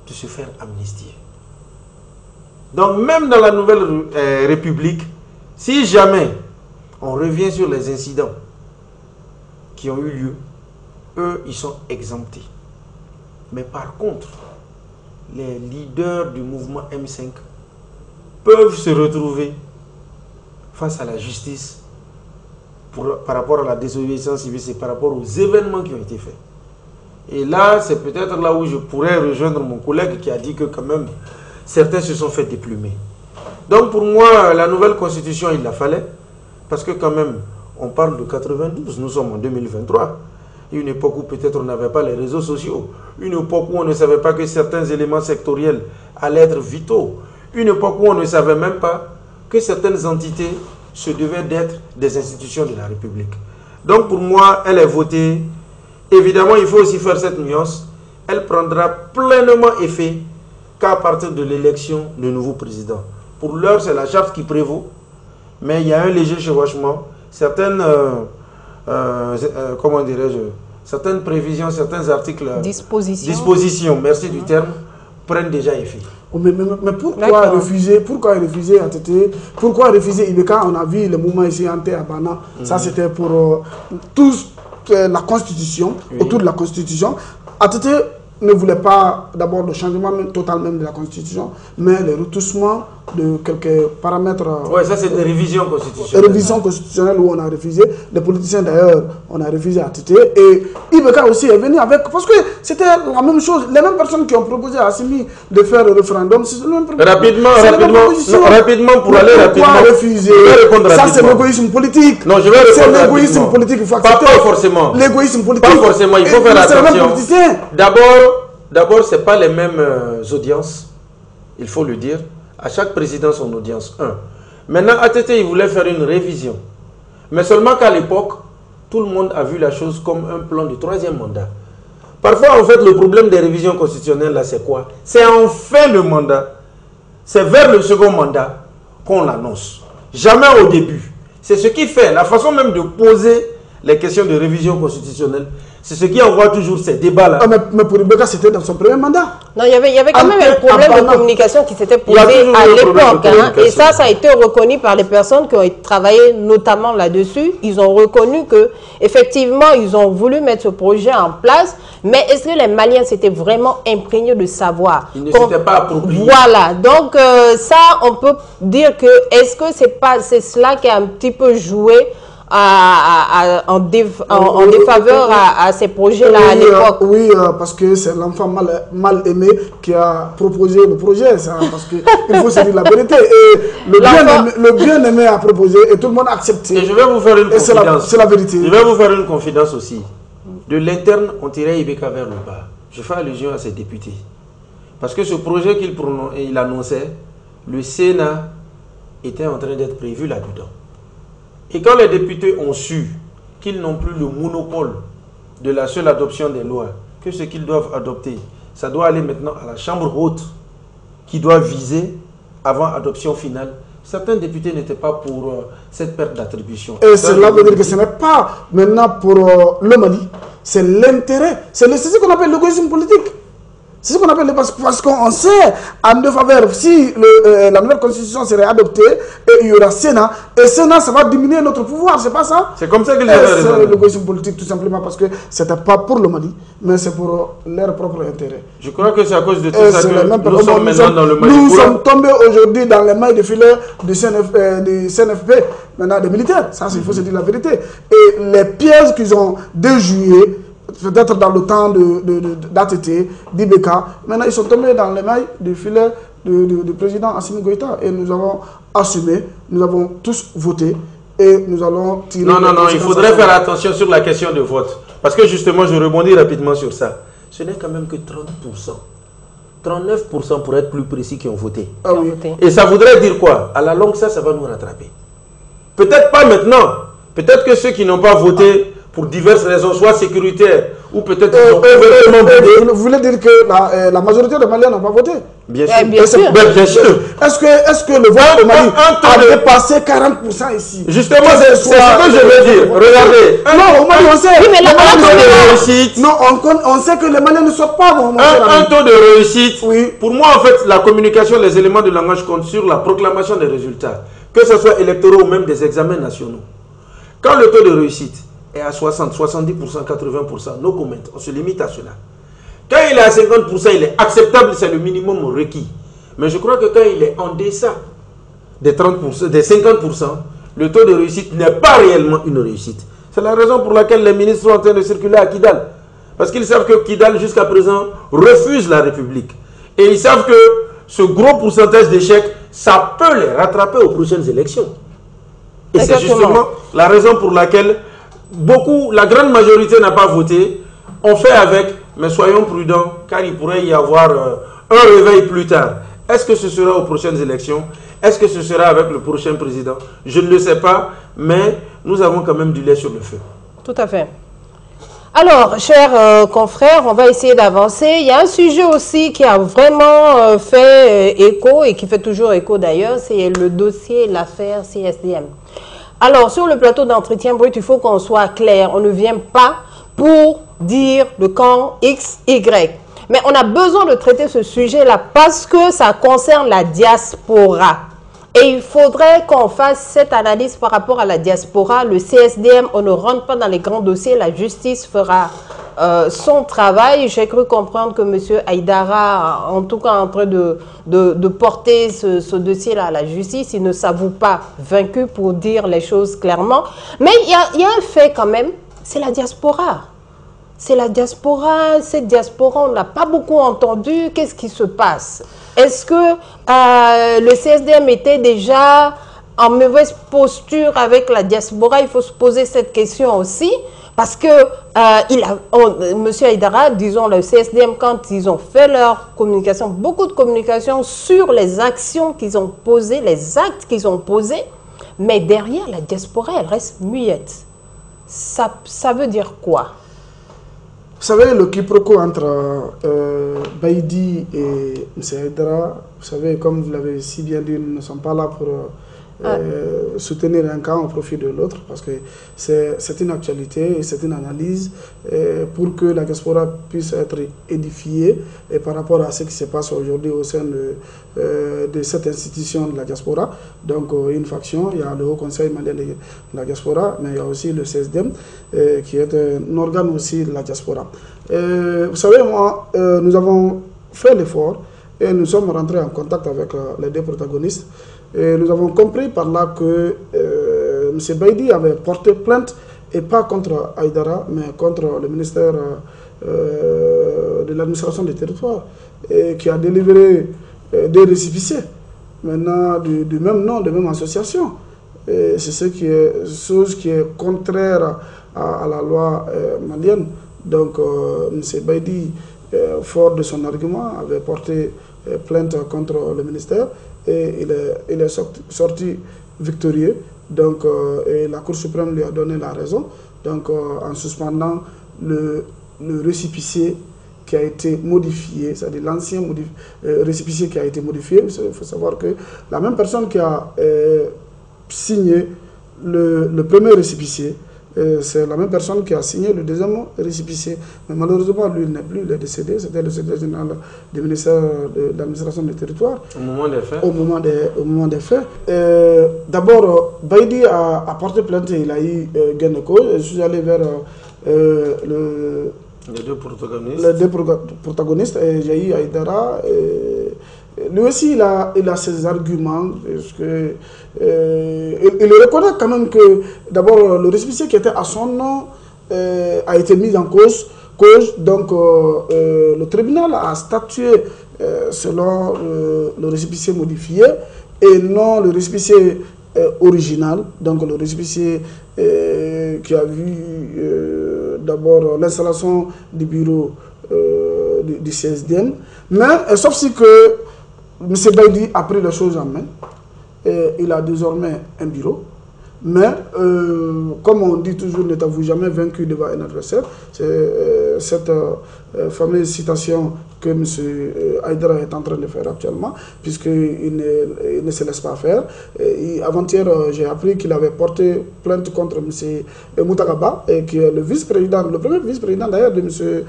Speaker 3: de se faire amnistier. Donc même dans la nouvelle République, si jamais on revient sur les incidents qui ont eu lieu, eux, ils sont exemptés. Mais par contre, les leaders du mouvement M5 peuvent se retrouver face à la justice par rapport à la désobéissance civile, c'est par rapport aux événements qui ont été faits. Et là, c'est peut-être là où je pourrais rejoindre mon collègue qui a dit que quand même, certains se sont fait déplumer. Donc pour moi, la nouvelle constitution, il la fallait, parce que quand même, on parle de 92, nous sommes en 2023. Une époque où peut-être on n'avait pas les réseaux sociaux, une époque où on ne savait pas que certains éléments sectoriels allaient être vitaux, une époque où on ne savait même pas que certaines entités se devaient d'être des institutions de la République. Donc pour moi, elle est votée. Évidemment, il faut aussi faire cette nuance. Elle prendra pleinement effet qu'à partir de l'élection du nouveau président. Pour l'heure, c'est la charte qui prévaut, mais il y a un léger chevauchement. Certaines, comment dirais-je, certaines prévisions, certains articles, dispositions, merci du terme, prennent déjà effet.
Speaker 2: Oh, mais pourquoi refuser ATT, pourquoi refuser Ibeka? On a vu le mouvement ici en terre à Bana, ça c'était pour la constitution, autour de la constitution. ATT ne voulait pas d'abord le changement total même de la constitution, mais le retouchement de quelques paramètres.
Speaker 3: Oui, ça c'est des révisions constitutionnelles.
Speaker 2: Révision constitutionnelle où on a refusé. Les politiciens d'ailleurs, on a refusé ATT. Et Ibeka aussi est venu avec. Parce que c'était la même chose. Les mêmes personnes qui ont proposé à Assimi de faire le référendum.
Speaker 3: Rapidement, pour aller rapidement.
Speaker 2: Pourquoi refuser? Ça c'est l'égoïsme politique.
Speaker 3: Non, je vais répondre.
Speaker 2: C'est l'égoïsme politique. Il faut accepter.
Speaker 3: Pas forcément.
Speaker 2: L'égoïsme politique.
Speaker 3: Pas forcément. Il faut faire attention. D'abord, ce n'est pas les mêmes audiences. Il faut le dire. À chaque président, son audience, 1. Maintenant, ATT, il voulait faire une révision. Mais seulement qu'à l'époque, tout le monde a vu la chose comme un plan de 3e mandat. Parfois, en fait, le problème des révisions constitutionnelles, là, c'est quoi? C'est en fin de mandat. C'est vers le second mandat qu'on l'annonce. Jamais au début. C'est ce qui fait, la façon même de poser les questions de révision constitutionnelle, c'est ce qui envoie toujours ces débats-là.
Speaker 2: Mais pour Ibeka, c'était dans son premier mandat.
Speaker 1: Non, il y avait quand même un problème de communication qui s'était posé à l'époque. Et ça a été reconnu par les personnes qui ont travaillé notamment là-dessus. Ils ont reconnu que effectivement, ils ont voulu mettre ce projet en place. Mais est-ce que les Maliens s'étaient vraiment imprégnés de savoir?
Speaker 3: Ils ne s'étaient pas appropriés.
Speaker 1: Voilà. Donc, ça, on peut dire que est-ce que c'est cela qui a un petit peu joué en défaveur à ces projets-là à l'époque?
Speaker 2: Oui, parce que c'est l'enfant mal aimé qui a proposé le projet, ça, parce qu'il faut se dire la vérité. Et le bien-aimé a proposé et tout le monde a accepté.
Speaker 3: Et je vais vous faire une confidence.
Speaker 2: C'est la vérité.
Speaker 3: Je vais vous faire une confidence aussi. De l'interne, on tirait Ibeka vers le bas. Je fais allusion à ses députés. Parce que ce projet qu'il annonçait, le Sénat était en train d'être prévu là-dedans. Et quand les députés ont su qu'ils n'ont plus le monopole de la seule adoption des lois, que ce qu'ils doivent adopter, ça doit aller maintenant à la Chambre haute, qui doit viser avant adoption finale. Certains députés n'étaient pas pour cette perte d'attribution.
Speaker 2: Et cela veut dire que ce n'est pas maintenant pour le Mali, c'est l'intérêt, c'est ce qu'on appelle l'égoïsme politique. C'est ce qu'on appelle parce qu'on sait en défaveur, si la nouvelle constitution serait adoptée et il y aura Sénat, et Sénat, ça va diminuer notre pouvoir, c'est pas ça?
Speaker 3: C'est comme ça qu'ils avaient raison.
Speaker 2: C'est l'égoïsme politique tout simplement parce que c'était pas pour le Mali, mais c'est pour leur propre intérêt.
Speaker 3: Je crois que c'est à cause de tout ça que nous sommes maintenant dans le Mali.
Speaker 2: Nous sommes tombés aujourd'hui dans les mailles de filet du CNFP, maintenant des militaires, ça il faut se dire la vérité. Et les pièges qu'ils ont déjoués, peut-être dans le temps d'ATT, d'Ibeka, maintenant ils sont tombés dans les mailles du filet du président Assimi Goïta et nous avons assumé, nous avons tous voté et nous allons tirer...
Speaker 3: Non, il faudrait faire attention sur la question de vote. Parce que justement, je rebondis rapidement sur ça. Ce n'est quand même que 30%. 39% pour être plus précis qui ont voté.
Speaker 2: Ah oui.
Speaker 3: Et ça voudrait dire quoi? À la longue, ça va nous rattraper. Peut-être pas maintenant. Peut-être que ceux qui n'ont pas voté... pour diverses raisons, soit sécuritaires, ou peut-être
Speaker 2: vous voulez dire que la majorité des Maliens n'ont pas voté?
Speaker 3: Bien sûr.
Speaker 1: Bien sûr.
Speaker 2: Est-ce que le vote au Mali a dépassé 40% ici?
Speaker 3: Justement, c'est ce que je veux dire. Regardez.
Speaker 2: Non, au Mali, on sait.
Speaker 1: Oui, mais là,
Speaker 2: non, on sait que les Maliens ne sortent pas.
Speaker 3: Un taux de réussite.
Speaker 2: Oui.
Speaker 3: Pour moi, en fait, la communication, les éléments de langage comptent sur la proclamation des résultats. Que ce soit électoraux ou même des examens nationaux. Quand le taux de réussite est à 60, 70%, 80%, no comment, on se limite à cela. Quand il est à 50%, il est acceptable, c'est le minimum requis. Mais je crois que quand il est en deçà des 30%, des 50%, le taux de réussite n'est pas réellement une réussite. C'est la raison pour laquelle les ministres sont en train de circuler à Kidal. Parce qu'ils savent que Kidal, jusqu'à présent, refuse la République. Et ils savent que ce gros pourcentage d'échecs, ça peut les rattraper aux prochaines élections. Et c'est justement la raison pour laquelle la grande majorité n'a pas voté. On fait avec, mais soyons prudents, car il pourrait y avoir un réveil plus tard. Est-ce que ce sera aux prochaines élections? Est-ce que ce sera avec le prochain président? Je ne le sais pas, mais nous avons quand même du lait sur le feu.
Speaker 1: Tout à fait. Alors, chers confrères, on va essayer d'avancer. Il y a un sujet aussi qui a vraiment fait écho et qui fait toujours écho d'ailleurs, c'est le dossier, l'affaire CSDM. Alors, sur le plateau d'entretien brut, il faut qu'on soit clair. On ne vient pas pour dire le camp X, Y. Mais on a besoin de traiter ce sujet-là parce que ça concerne la diaspora. Et il faudrait qu'on fasse cette analyse par rapport à la diaspora. Le CSDM, on ne rentre pas dans les grands dossiers. La justice fera son travail. J'ai cru comprendre que M. Aïdara, en tout cas en train de porter ce dossier-là à la justice, il ne s'avoue pas vaincu pour dire les choses clairement. Mais il y a un fait quand même, c'est la diaspora. C'est la diaspora, cette diaspora, on n'a pas beaucoup entendu. Qu'est-ce qui se passe? Est-ce que le CSDM était déjà en mauvaise posture avec la diaspora? Il faut se poser cette question aussi. Parce que M. Aïdara, disons le CSDM, quand ils ont fait leur communication, beaucoup de communication sur les actions qu'ils ont posées, les actes qu'ils ont posés, mais derrière la diaspora, elle reste muette. Ça veut dire quoi?
Speaker 2: Vous savez, le quiproquo entre Baïdi et M. Aïdara, vous savez, comme vous l'avez si bien dit, nous ne sommes pas là pour soutenir un camp au profit de l'autre, parce que c'est une actualité et c'est une analyse pour que la diaspora puisse être édifiée et par rapport à ce qui se passe aujourd'hui au sein de cette institution de la diaspora. Donc une faction, il y a le Haut Conseil malien de la diaspora, mais il y a aussi le CSDM qui est un organe aussi de la diaspora. Vous savez, moi, nous avons fait l'effort et nous sommes rentrés en contact avec les deux protagonistes. Et nous avons compris par là que M. Baïdi avait porté plainte, et pas contre Aïdara, mais contre le ministère de l'administration des territoires, et qui a délivré des récépissés, maintenant du même nom, de même association. C'est chose qui est contraire à la loi malienne. Donc M. Baïdi, fort de son argument, avait porté plainte contre le ministère. Et il est sorti victorieux, donc, et la Cour suprême lui a donné la raison, donc en suspendant le récépissé qui a été modifié, c'est-à-dire l'ancien récépissé qui a été modifié. Il faut savoir que la même personne qui a signé le premier récépissé, c'est la même personne qui a signé le deuxième récépissé. Mais malheureusement, lui, il n'est plus, il est décédé. C'était le secrétaire général du ministère de l'administration des territoires.
Speaker 3: Au moment des faits.
Speaker 2: Au moment des faits. D'abord, Baïdi a porté plainte, il a eu gain de cause. Je suis allé vers
Speaker 3: les deux
Speaker 2: protagonistes. J'ai eu Aïdara. Lui aussi, il a ses arguments, parce que, il reconnaît quand même que, d'abord, le récépissé qui était à son nom a été mis en cause. Donc, le tribunal a statué selon le récépissé modifié et non le récépissé original, donc le récépissé qui a vu d'abord l'installation du bureau du CSDM. Mais, sauf si que M. Baïdi a pris les choses en main et il a désormais un bureau. Mais, comme on dit toujours, ne t'avoue jamais vaincu devant un adversaire. C'est cette fameuse citation que M. Aïdara est en train de faire actuellement, puisqu'il ne se laisse pas faire. Avant-hier, j'ai appris qu'il avait porté plainte contre M. Moutagaba, qui est le vice-président, le premier vice-président d'ailleurs de M.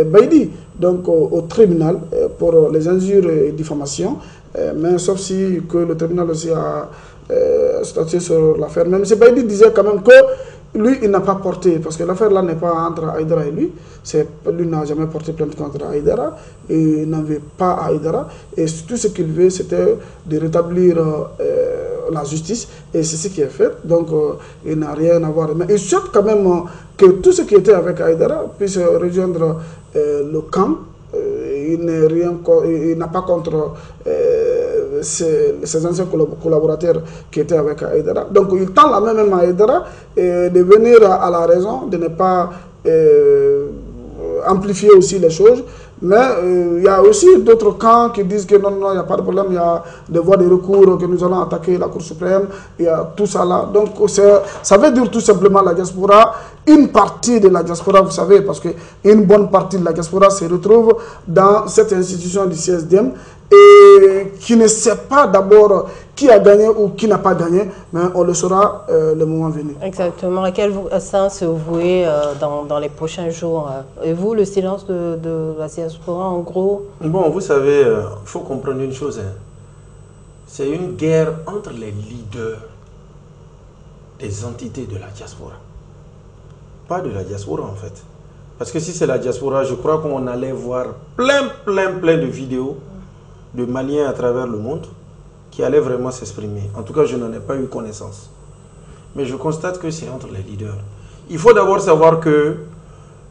Speaker 2: Baïdi, donc au tribunal pour les injures et diffamations. Mais sauf si que le tribunal aussi a statué sur l'affaire. Même M. Baïdi disait quand même que lui, il n'a pas porté, parce que l'affaire là n'est pas entre Haïdara et lui. Lui n'a jamais porté plainte contre Haïdara, et il n'en veut pas à Haïdara. Et tout ce qu'il veut, c'était de rétablir la justice, et c'est ce qui est fait. Donc, il n'a rien à voir. Mais il souhaite quand même que tous ceux qui étaient avec Haïdara puissent rejoindre le camp. Il n'a pas contre ses anciens collaborateurs qui étaient avec Haïdara. Donc il tend la main même à Haïdara de venir à la raison, de ne pas amplifier aussi les choses. Mais il y a aussi d'autres camps qui disent que non, non, il n'y a pas de problème, il y a des voies de recours, que nous allons attaquer la Cour suprême, il y a tout ça là. Donc ça veut dire tout simplement la diaspora, une partie de la diaspora, vous savez, parce qu'une bonne partie de la diaspora se retrouve dans cette institution du CSDM et qui ne sait pas d'abord qui a gagné ou qui n'a pas gagné, mais on le saura le moment venu.
Speaker 1: Exactement. À quel sens vous vouez dans les prochains jours? Et vous, le silence de la diaspora, en gros?
Speaker 3: Bon, vous savez, il faut comprendre une chose. Hein. C'est une guerre entre les leaders des entités de la diaspora. Pas de la diaspora, en fait. Parce que si c'est la diaspora, je crois qu'on allait voir plein de vidéos de Maliens à travers le monde qui allaient vraiment s'exprimer. En tout cas, je n'en ai pas eu connaissance. Mais je constate que c'est entre les leaders. Il faut d'abord savoir que,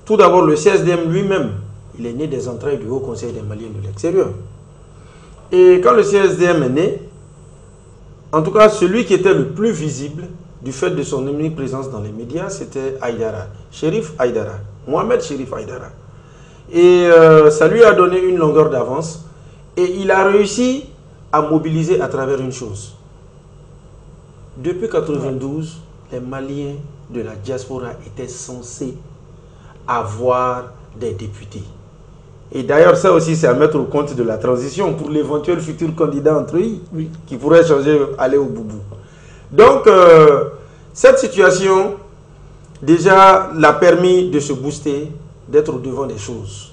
Speaker 3: tout d'abord, le CSDM lui-même, il est né des entrailles du Haut Conseil des Maliens de l'extérieur. Et quand le CSDM est né, en tout cas, celui qui était le plus visible, du fait de son omniprésence dans les médias, c'était Haïdara, Chérif Haïdara, Mohamed Chérif Haïdara. Et ça lui a donné une longueur d'avance. Et il a réussi à mobiliser à travers une chose. Depuis 1992, les Maliens de la diaspora étaient censés avoir des députés. Et d'ailleurs, ça aussi, c'est à mettre au compte de la transition pour l'éventuel futur candidat entre eux, oui, qui pourrait changer, aller au boubou. Donc, cette situation, déjà, l'a permis de se booster, d'être au devant des choses.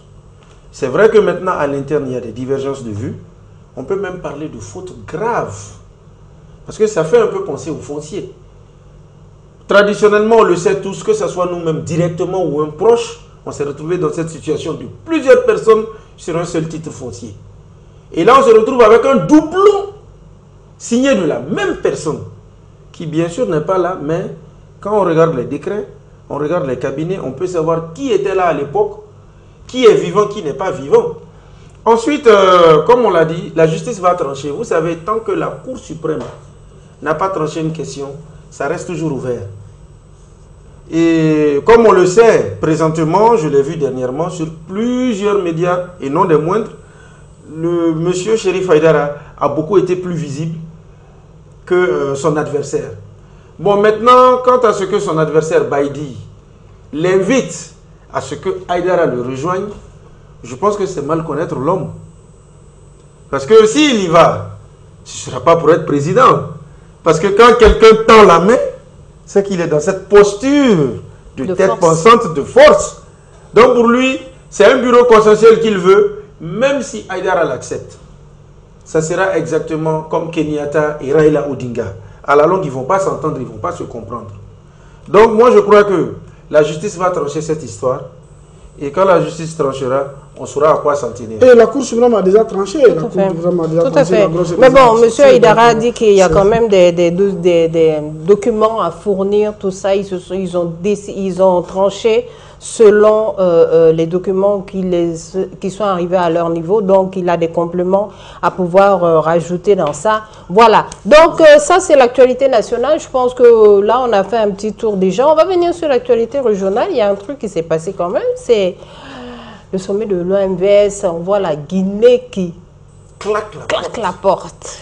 Speaker 3: C'est vrai que maintenant, à l'interne, il y a des divergences de vues. On peut même parler de fautes graves. Parce que ça fait un peu penser au foncier. Traditionnellement, on le sait tous, que ce soit nous-mêmes directement ou un proche, on s'est retrouvé dans cette situation de plusieurs personnes sur un seul titre foncier. Et là, on se retrouve avec un doublon signé de la même personne, qui bien sûr n'est pas là, mais quand on regarde les décrets, on regarde les cabinets, on peut savoir qui était là à l'époque, qui est vivant, qui n'est pas vivant. Ensuite, comme on l'a dit, la justice va trancher. Vous savez, tant que la Cour suprême n'a pas tranché une question, ça reste toujours ouvert. Et comme on le sait, présentement, je l'ai vu dernièrement sur plusieurs médias, et non des moindres, le monsieur Chérif Haïdara a beaucoup été plus visible que son adversaire. Bon, maintenant, quant à ce que son adversaire Baïdi l'invite à ce que Haïdara le rejoigne, je pense que c'est mal connaître l'homme. Parce que s'il y va, ce ne sera pas pour être président. Parce que quand quelqu'un tend la main, c'est qu'il est dans cette posture de tête pensante, de force. Donc pour lui, c'est un bureau consensuel qu'il veut, même si Haïdara l'accepte. Ça sera exactement comme Kenyatta et Raila Odinga. À la longue, ils ne vont pas s'entendre, ils ne vont pas se comprendre. Donc moi, je crois que la justice va trancher cette histoire. Et quand la justice tranchera, on saura à quoi s'en tenir. Et
Speaker 2: la Cour suprême a déjà tranché.
Speaker 1: Tout à fait. Mais bon, M. Haïdara dit qu'il y a quand même des documents à fournir, tout ça. Ils ont tranché selon les documents qui sont arrivés à leur niveau. Donc, il a des compléments à pouvoir rajouter dans ça. Voilà. Donc, ça, c'est l'actualité nationale. Je pense que là, on a fait un petit tour déjà. On va venir sur l'actualité régionale. Il y a un truc qui s'est passé quand même. C'est le sommet de l'OMVS. On voit la Guinée qui claque la porte.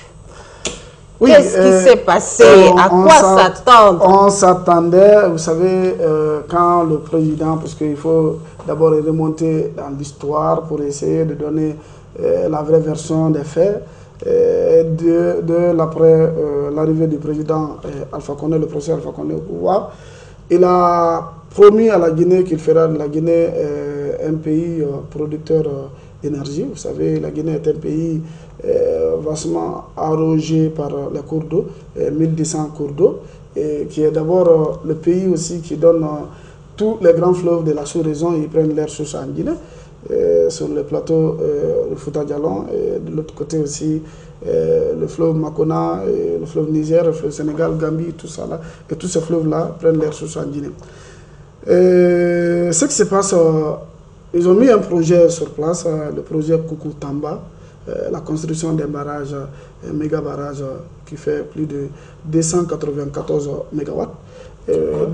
Speaker 1: Oui, qu'est-ce qui s'est passé? À quoi s'attendre?
Speaker 2: On s'attendait, vous savez, quand le président, parce qu'il faut d'abord remonter dans l'histoire pour essayer de donner la vraie version des faits, après l'arrivée du président Alpha Condé, le professeur Alpha Condé au pouvoir, il a promis à la Guinée qu'il fera de la Guinée un pays producteur d'énergie. Vous savez, la Guinée est un pays vastement arrogé par les cours d'eau, 1200 cours d'eau. et qui est d'abord le pays aussi qui donne tous les grands fleuves de la sous-région, ils prennent leur source en Guinée, sur le plateau de Fouta Djallon, et de l'autre côté aussi le fleuve Makona, le fleuve Niger, le fleuve Sénégal, Gambie, tout ça là, et tous ces fleuves-là prennent leur source en Guinée. Ce qui se passe, ils ont mis un projet sur place, le projet Koukoutamba, la construction d'un barrage, un méga barrage qui fait plus de 294 MW,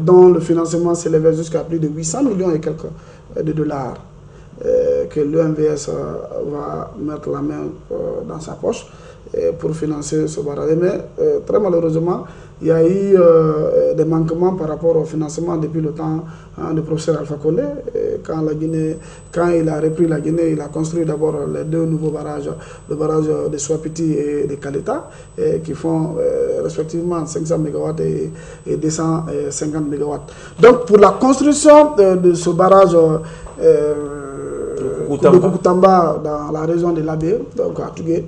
Speaker 2: dont le financement s'élevait jusqu'à plus de 800 millions et quelques de dollars, que l'OMVS va mettre la main dans sa poche pour financer ce barrage. Mais très malheureusement, il y a eu des manquements par rapport au financement depuis le temps du professeur Alpha Condé. Quand il a repris la Guinée, il a construit d'abord les deux nouveaux barrages, le barrage de Swapiti et de Kaleta, qui font respectivement 500 MW et 250 MW. Donc pour la construction de ce barrage de Koukoutamba dans la région de l'Abbé, donc à Tougué,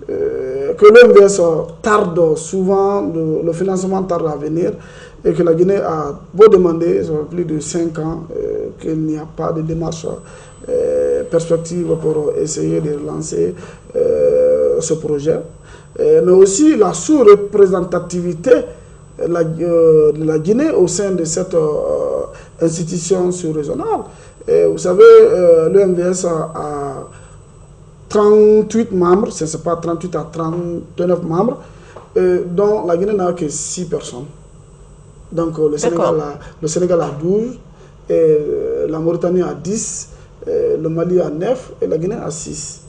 Speaker 2: que l'OMVS tarde souvent, le financement tarde à venir, et que la Guinée a beau demander, ça fait plus de 5 ans, qu'il n'y a pas de démarche perspective pour essayer de lancer ce projet. Mais aussi la sous-représentativité de la Guinée au sein de cette institution sous-régionale. Vous savez, l'OMVS a 38 membres, ce n'est pas 38 à 39 membres, dont la Guinée n'a que 6 personnes. Donc le Sénégal a 12, et la Mauritanie a 10, le Mali a 9 et la Guinée a 6.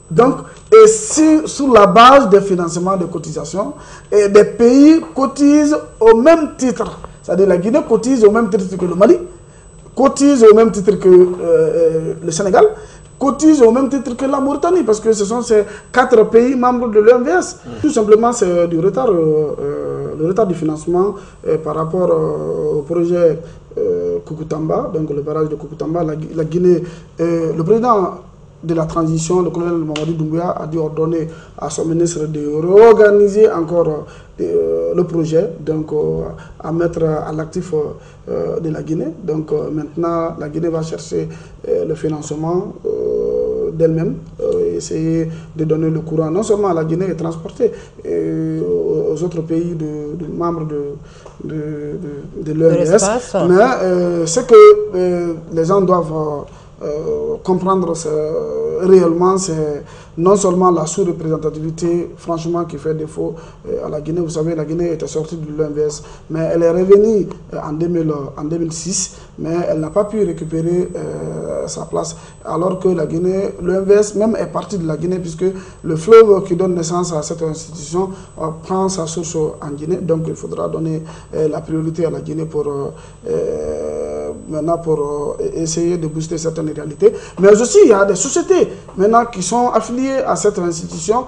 Speaker 2: Donc, et si, sur la base des financements de cotisation, et des pays cotisent au même titre, c'est-à-dire la Guinée cotise au même titre que le Mali, cotise au même titre que le Sénégal, cotise au même titre que la Mauritanie, parce que ce sont ces 4 pays membres de l'OMVS. Tout simplement, c'est du retard, le retard du financement par rapport au projet Koukoutamba, donc le barrage de Koukoutamba. La Guinée, le président de la transition, le colonel Mamadi Doumbouya, a dû ordonner à son ministre de réorganiser encore le projet, donc à mettre à l'actif de la Guinée. Donc maintenant, la Guinée va chercher le financement d'elle-même, essayer de donner le courant non seulement à la Guinée et transporter aux autres pays membres de l'OMS, mais ce que les gens doivent comprendre réellement, c'est non seulement la sous-représentativité, franchement, qui fait défaut à la Guinée. Vous savez, la Guinée était sortie de l'OMVS, mais elle est revenue en 2006, mais elle n'a pas pu récupérer sa place, alors que la Guinée, l'OMVS même est partie de la Guinée, puisque le fleuve qui donne naissance à cette institution prend sa source en Guinée. Donc il faudra donner la priorité à la Guinée pour maintenant pour essayer de booster certaines réalités. Mais aussi, il y a des sociétés maintenant qui sont affiliées à cette institution.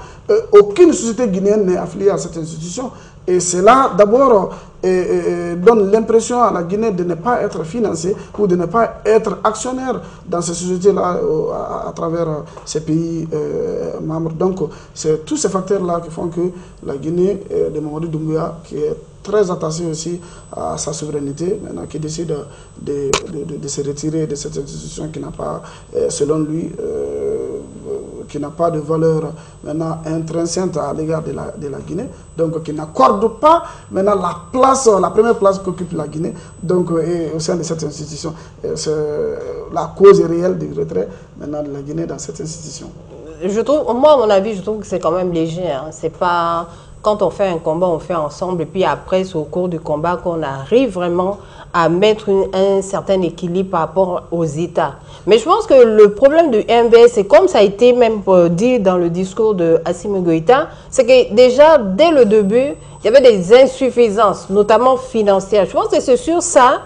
Speaker 2: Aucune société guinéenne n'est affiliée à cette institution. Et cela, d'abord, donne l'impression à la Guinée de ne pas être financée ou de ne pas être actionnaire dans ces sociétés-là à travers ces pays membres. Donc, c'est tous ces facteurs-là qui font que la Guinée de Mamadi Doumbouya, qui est très attaché aussi à sa souveraineté, maintenant qui décide de se retirer de cette institution qui n'a pas, selon lui, qui n'a pas de valeur maintenant intrinsèque à l'égard de la Guinée, donc qui n'accorde pas maintenant la première place qu'occupe la Guinée, donc au sein de cette institution. C'est la cause réelle du retrait maintenant de la Guinée dans cette institution.
Speaker 1: Je trouve, moi à mon avis, je trouve que c'est quand même léger. Hein. C'est pas... Quand on fait un combat, on fait ensemble, et puis après, c'est au cours du combat qu'on arrive vraiment à mettre un certain équilibre par rapport aux États. Mais je pense que le problème du MVS, c'est comme ça a été même dit dans le discours de Assimi Goïta, c'est que déjà, dès le début, il y avait des insuffisances, notamment financières. Je pense que c'est sur ça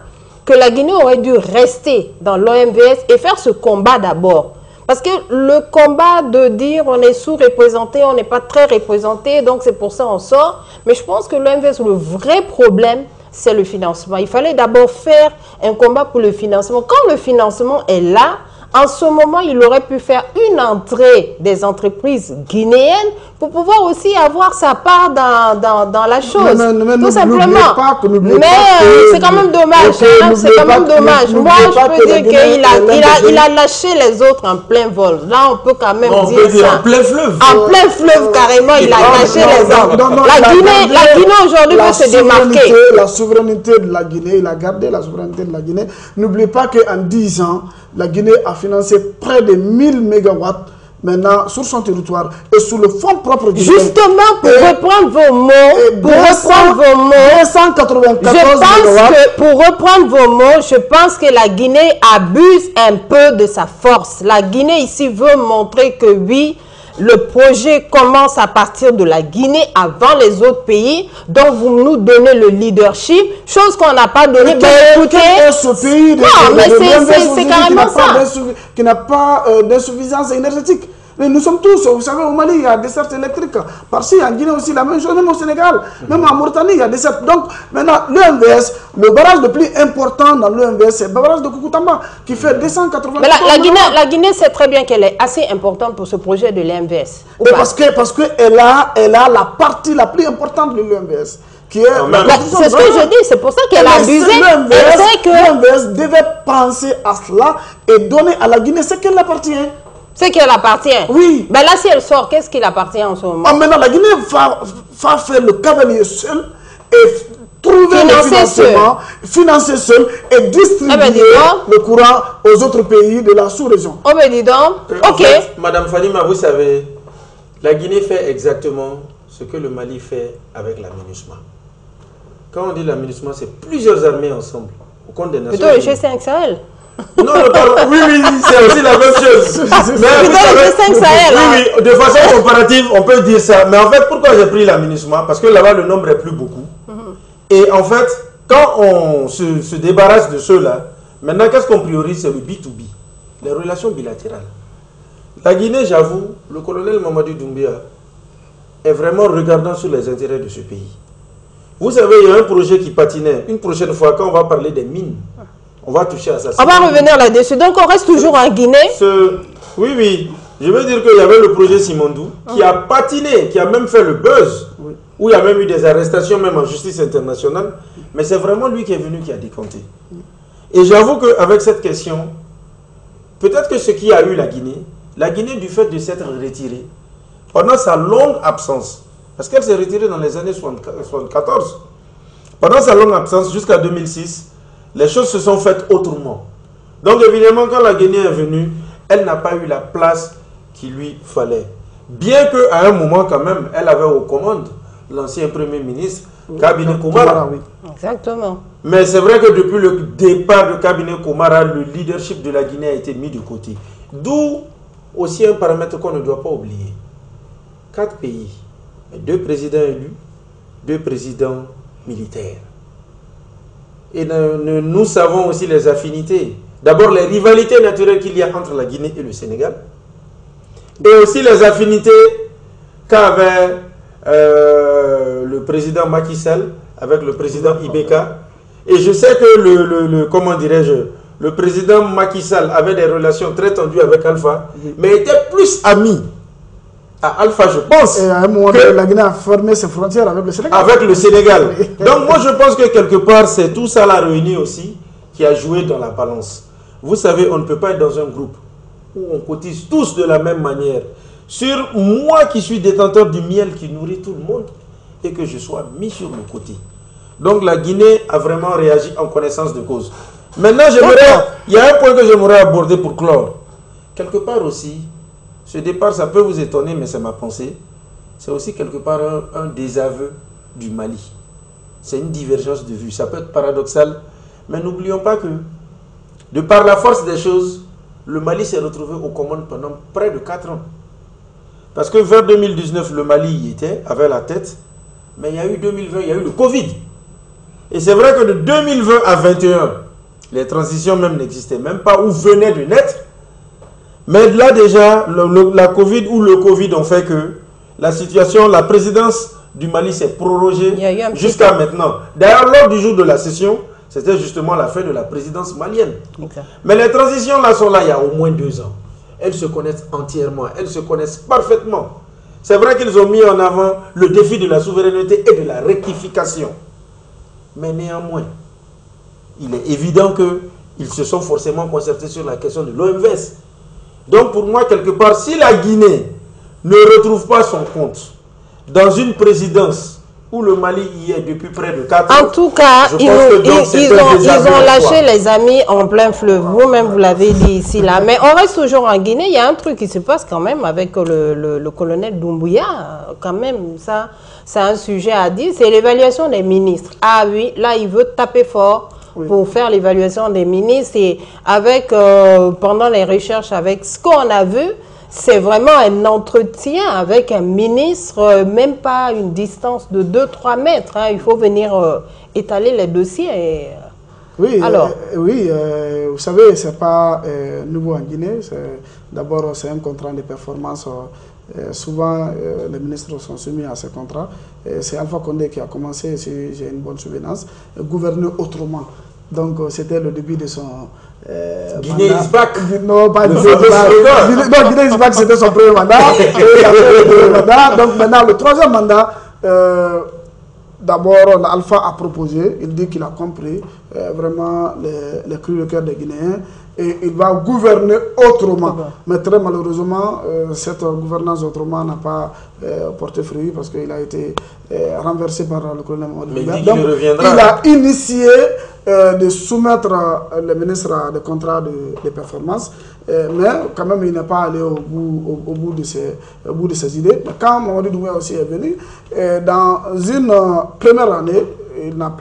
Speaker 1: que la Guinée aurait dû rester dans l'OMVS et faire ce combat d'abord. Parce que le combat de dire on est sous-représenté, on n'est pas très représenté, donc c'est pour ça qu'on sort. Mais je pense que l'OMVS, le vrai problème, c'est le financement. Il fallait d'abord faire un combat pour le financement. Quand le financement est là, en ce moment, il aurait pu faire une entrée des entreprises guinéennes pour pouvoir aussi avoir sa part dans la chose. Tout simplement. Mais c'est quand même dommage. C'est quand même dommage. Moi, je peux dire qu'il a lâché les autres en plein vol. Là, on peut quand même dire ça.
Speaker 3: En plein fleuve.
Speaker 1: En plein fleuve, carrément, il a lâché les autres. La Guinée aujourd'hui veut se démarquer.
Speaker 2: La souveraineté de la Guinée, il a gardé la souveraineté de la Guinée. N'oubliez pas qu'en 10 ans, la Guinée a financé près de 1000 mégawatts maintenant sur son territoire et sous le fonds propre du
Speaker 1: Justement, pour reprendre vos mots, pour reprendre vos mots, je pense que la Guinée abuse un peu de sa force. La Guinée ici veut montrer que oui, le projet commence à partir de la Guinée avant les autres pays. Donc, vous nous donnez le leadership, chose qu'on n'a pas donné.
Speaker 2: Écoutez, ce pays
Speaker 1: c'est carrément ça.
Speaker 2: Qui n'a pas d'insuffisance énergétique. Mais nous sommes tous, vous savez, au Mali, il y a des dessertes électriques. Par-ci, en Guinée aussi, la même chose, même au Sénégal, même en Mauritanie, il y a des dessertes. Donc, maintenant, l'EMVS, le barrage le plus important dans l'EMVS, c'est le barrage de Koukountamba, qui fait 280
Speaker 1: Mais la Guinée sait très bien qu'elle est assez importante pour ce projet de l'EMVS.
Speaker 2: Parce qu'elle a la partie la plus importante de l'EMVS. C'est
Speaker 1: ce que je dis, c'est pour ça qu'elle a abusé.
Speaker 2: L'EMVS devait penser à cela et donner à la Guinée ce qu'elle appartient.
Speaker 1: Ce qu'elle appartient.
Speaker 2: Oui.
Speaker 1: Ben là, si elle sort, qu'est-ce qu'il appartient en ce moment?
Speaker 2: Maintenant, la Guinée va faire le cavalier seul et trouver le financement, financer seul et distribuer le courant aux autres pays de la sous-région.
Speaker 1: Oh, ben dis donc.
Speaker 3: En fait, Madame Falima, vous savez, la Guinée fait exactement ce que le Mali fait avec la MINUSMA. Quand on dit la MINUSMA, c'est plusieurs armées ensemble, au compte des Nations
Speaker 1: Unies. Plutôt le G5 Sahel.
Speaker 3: Non, oui, c'est aussi la même chose.
Speaker 1: Mais vous savez, le G5 Sahel.
Speaker 3: Oui, de façon comparative, on peut dire ça. Mais en fait, pourquoi j'ai pris la MINUSMA? Parce que là-bas, le nombre est plus beaucoup. Et en fait, quand on se débarrasse de ceux-là, maintenant, qu'est-ce qu'on priorise? C'est le B2B, les relations bilatérales. La Guinée, j'avoue, le colonel Mamadou Doumbia est vraiment regardant sur les intérêts de ce pays. Vous savez, il y a un projet qui patinait. Une prochaine fois, quand on va parler des mines, on va toucher à ça.
Speaker 1: On va revenir là-dessus. Donc, on reste toujours en Guinée.
Speaker 3: Oui. Je veux dire qu'il y avait le projet Simondou qui a patiné, qui a même fait le buzz, où il y a même eu des arrestations, même en justice internationale. Mais c'est vraiment lui qui est venu qui a décompté. Et j'avoue qu'avec cette question, peut-être que ce qui a eu la Guinée, du fait de s'être retirée, pendant sa longue absence, parce qu'elle s'est retirée dans les années 74, pendant sa longue absence jusqu'à 2006, les choses se sont faites autrement. Donc évidemment, quand la Guinée est venue, elle n'a pas eu la place qu'il lui fallait. Bien qu'à un moment quand même, elle avait aux commandes l'ancien Premier ministre, Kabine Koumara.
Speaker 1: Exactement.
Speaker 3: Mais c'est vrai que depuis le départ de Kabine Koumara, le leadership de la Guinée a été mis de côté. D'où aussi un paramètre qu'on ne doit pas oublier. 4 pays, 2 présidents élus, 2 présidents militaires. Et nous savons aussi les affinités. D'abord, les rivalités naturelles qu'il y a entre la Guinée et le Sénégal. Et aussi les affinités qu'avait le président Macky Sall avec le président Ibeka. Et je sais que comment dirais-je, le président Macky Sall avait des relations très tendues avec Alpha, mais était plus ami à Alpha, je pense.
Speaker 2: Et à un moment, la Guinée a fermé ses frontières avec le Sénégal.
Speaker 3: Avec le Sénégal. Donc moi, je pense que quelque part, c'est tout ça la réunie aussi qui a joué dans la balance. Vous savez, on ne peut pas être dans un groupe où on cotise tous de la même manière. Sur moi qui suis détenteur du miel qui nourrit tout le monde et que je sois mis sur le côté. Donc la Guinée a vraiment réagi en connaissance de cause. Maintenant, il y a un point que j'aimerais aborder pour clore. Quelque part aussi, ce départ, ça peut vous étonner, mais c'est ma pensée. C'est aussi quelque part un désaveu du Mali. C'est une divergence de vue. Ça peut être paradoxal, mais n'oublions pas que, de par la force des choses, le Mali s'est retrouvé aux commandes pendant près de 4 ans. Parce que vers 2019, le Mali y était, avait la tête, mais il y a eu 2020, il y a eu le Covid. Et c'est vrai que de 2020 à 2021, les transitions même n'existaient même pas ou venaient de naître. Mais là déjà, la Covid ou le Covid ont fait que la situation, la présidence du Mali s'est prorogée jusqu'à maintenant. D'ailleurs, lors du jour de la session, c'était justement la fin de la présidence malienne.
Speaker 1: Exact.
Speaker 3: Mais les transitions là sont là il y a au moins 2 ans. Elles se connaissent entièrement, elles se connaissent parfaitement. C'est vrai qu'ils ont mis en avant le défi de la souveraineté et de la rectification. Mais néanmoins, il est évident qu'ils se sont forcément concertés sur la question de l'OMVS. Donc pour moi, quelque part, si la Guinée ne retrouve pas son compte dans une présidence où le Mali y est depuis près de 4 ans.
Speaker 1: En tout cas, ils ont lâché les amis en plein fleuve. Vous-même, vous l'avez dit ici, là. Mais on reste toujours en Guinée. Il y a un truc qui se passe quand même avec le colonel Doumbouya. Quand même, ça, c'est un sujet à dire. C'est l'évaluation des ministres. Ah oui, là, il veut taper fort pour faire l'évaluation des ministres. Et avec, pendant les recherches, avec ce qu'on a vu, c'est vraiment un entretien avec un ministre, même pas une distance de 2-3 mètres. Hein. Il faut venir étaler les dossiers.
Speaker 2: Oui, alors, vous savez, ce n'est pas nouveau en Guinée. D'abord, c'est un contrat de performance. Souvent, les ministres sont soumis à ces contrats. C'est Alpha Condé qui a commencé, si j'ai une bonne souvenance, gouverner autrement. Donc, c'était le début de son...
Speaker 3: Guinée is back.
Speaker 2: Non, pas Guinée is back. Non, Guinée is back, c'était son premier mandat. Il a fait le premier mandat. Donc, maintenant, le troisième mandat, d'abord, l'Alpha a proposé, il dit qu'il a compris vraiment les cris de cœur des Guinéens et il va gouverner autrement. Mais très malheureusement, cette gouvernance autrement n'a pas porté fruit parce qu'il a été renversé par le colonel Mohamed. Donc, il a initié de soumettre le ministre à des contrats de performance, mais quand même il n'est pas allé au bout de ses idées. Mais quand Mamadi Doumbouya aussi est venu, dans une première année, il n'a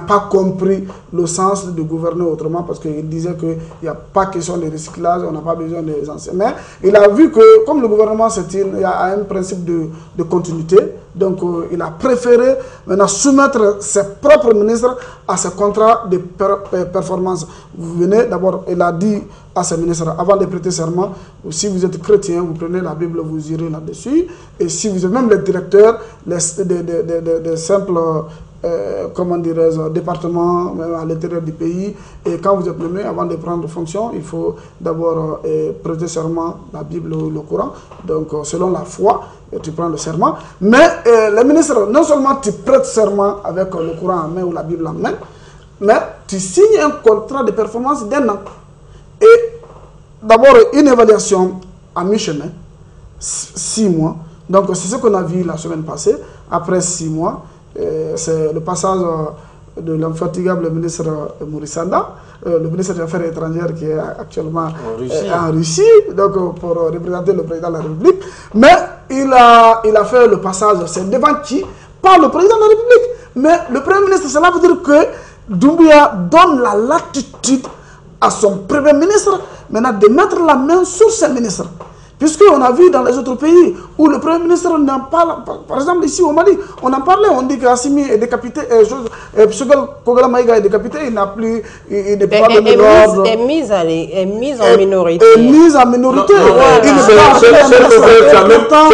Speaker 2: pas compris le sens de gouverner autrement parce qu'il disait qu'il n'y a pas question de recyclage, on n'a pas besoin des anciens. Mais il a vu que comme le gouvernement il y a un principe de continuité, donc il a préféré maintenant soumettre ses propres ministres à ces contrats de performance. Vous venez d'abord, il a dit à ses ministres, avant de prêter serment, si vous êtes chrétien, vous prenez la Bible, vous irez là-dessus. Et si vous êtes même les directeurs, des simples... comment dirais-je, département à l'intérieur du pays. Et quand vous êtes nommé, avant de prendre fonction, il faut d'abord prêter serment, la Bible ou le Coran. Donc, selon la foi, tu prends le serment. Mais les ministres, non seulement tu prêtes serment avec le Coran en main ou la Bible en main, mais tu signes un contrat de performance d'1 an. Et d'abord, une évaluation à mi-chemin, 6 mois. Donc, c'est ce qu'on a vu la semaine passée. Après 6 mois, c'est le passage de l'infatigable ministre Maurice Sanda, le ministre des Affaires étrangères qui est actuellement en Russie, donc pour représenter le président de la République. Mais il a fait le passage, c'est devant qui? Pas le président de la République, mais le Premier ministre. Cela veut dire que Doumbouya donne la latitude à son Premier ministre maintenant de mettre la main sur ses ministres. Puisqu'on a vu dans les autres pays où le Premier ministre n'en parle pas, par exemple ici au Mali, on en parlait, on dit qu'Assimi est décapité, Kogala Maïga est décapité, il n'a plus, il n'est pas de l'ordre.
Speaker 1: Est mise en minorité.
Speaker 2: Est mise en minorité.
Speaker 3: Tu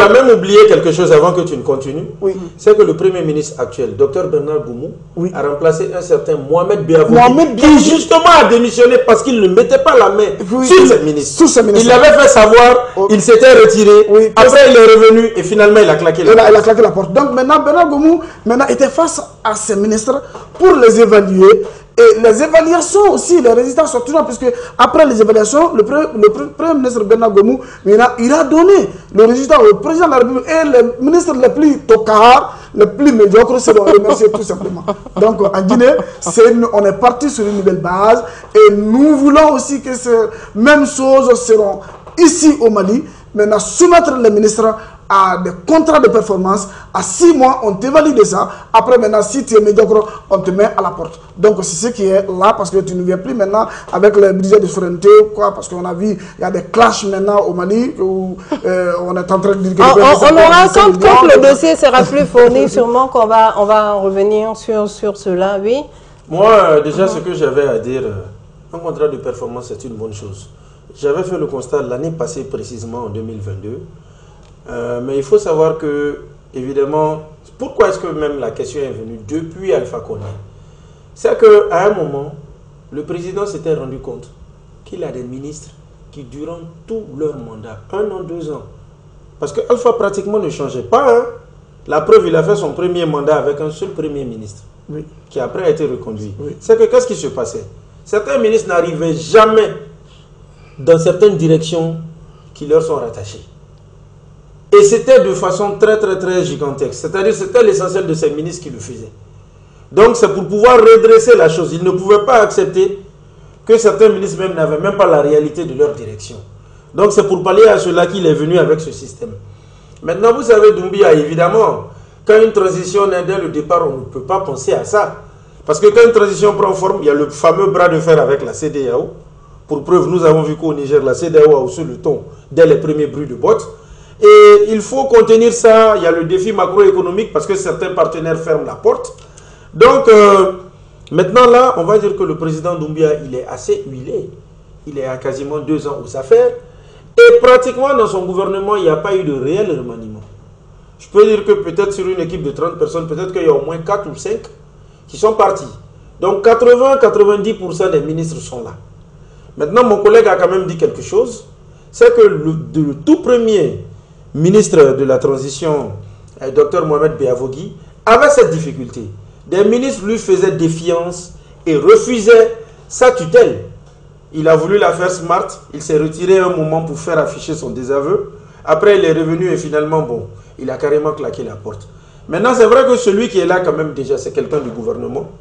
Speaker 3: as même oublié quelque chose avant que tu ne continues.
Speaker 2: Oui.
Speaker 3: C'est que le Premier ministre actuel, Dr Bernard Goumou, a remplacé un certain Mohamed Biavou, qui justement a démissionné parce qu'il ne mettait pas la main sur ses ministres. Il l'avait fait savoir. Il s'était retiré, après il est revenu et finalement il a claqué la porte.
Speaker 2: Il a claqué la porte. Donc maintenant, Bernard Goumou était face à ses ministres pour les évaluer. Et les évaluations aussi, les résultats sont toujours, puisque après les évaluations, le Premier ministre Bernard Goumou, il a donné le résultat au président de la République et les ministres les plus tocards, les plus médiocres, c'est de remercier tout simplement. Donc en Guinée, on est parti sur une nouvelle base et nous voulons aussi que ces mêmes choses seront ici au Mali. Maintenant, soumettre les ministres à des contrats de performance, à 6 mois, on t'évalue de ça. Après, maintenant, si tu es médiocre, on te met à la porte. Donc, c'est ce qui est là, parce que tu ne viens plus maintenant avec le budget de souveraineté, quoi, parce qu'on a vu, il y a des clashs maintenant au Mali, où on est en train de dire que...
Speaker 1: On aura, quand le dossier sera plus fourni, sûrement qu'on va revenir sur cela, oui.
Speaker 3: Moi, déjà, ce que j'avais à dire, un contrat de performance, c'est une bonne chose. J'avais fait le constat l'année passée, précisément en 2022. Mais il faut savoir que, évidemment, pourquoi est-ce que même la question est venue depuis Alpha Condé? c'est qu'à un moment, le président s'était rendu compte qu'il a des ministres qui, durant tout leur mandat, 1 an, 2 ans, parce que Alpha pratiquement ne changeait pas, hein. La preuve, il a fait son premier mandat avec un seul premier ministre, oui, qui après a été reconduit. Oui. C'est que qu'est-ce qui se passait? Certains ministres n'arrivaient jamais dans certaines directions qui leur sont rattachées. Et c'était de façon très gigantesque. C'est-à-dire c'était l'essentiel de ces ministres qui le faisaient. Donc c'est pour pouvoir redresser la chose. Ils ne pouvaient pas accepter que certains ministres même n'avaient même pas la réalité de leur direction. Donc c'est pour pallier à cela qu'il est venu avec ce système. Maintenant, vous savez, Doumbia, évidemment, quand une transition naît dès le départ, on ne peut pas penser à ça. Parce que quand une transition prend forme, il y a le fameux bras de fer avec la CEDEAO. Pour preuve, nous avons vu qu'au Niger, la CEDEAO a haussé le ton dès les premiers bruits de bottes. Et il faut contenir ça. Il y a le défi macroéconomique parce que certains partenaires ferment la porte. Donc, maintenant là, on va dire que le président Doumbia, il est assez huilé. Il est à quasiment 2 ans aux affaires. Et pratiquement dans son gouvernement, il n'y a pas eu de réel remaniement. Je peux dire que peut-être sur une équipe de 30 personnes, peut-être qu'il y a au moins 4 ou 5 qui sont partis. Donc 80-90% des ministres sont là. Maintenant, mon collègue a quand même dit quelque chose. C'est que le tout premier ministre de la transition, Dr Mohamed Beavogui, avait cette difficulté. Des ministres lui faisaient défiance et refusaient sa tutelle. Il a voulu la faire smart, il s'est retiré un moment pour faire afficher son désaveu. Après, il est revenu et finalement, bon, il a carrément claqué la porte. Maintenant, c'est vrai que celui qui est là quand même déjà, c'est quelqu'un du gouvernement,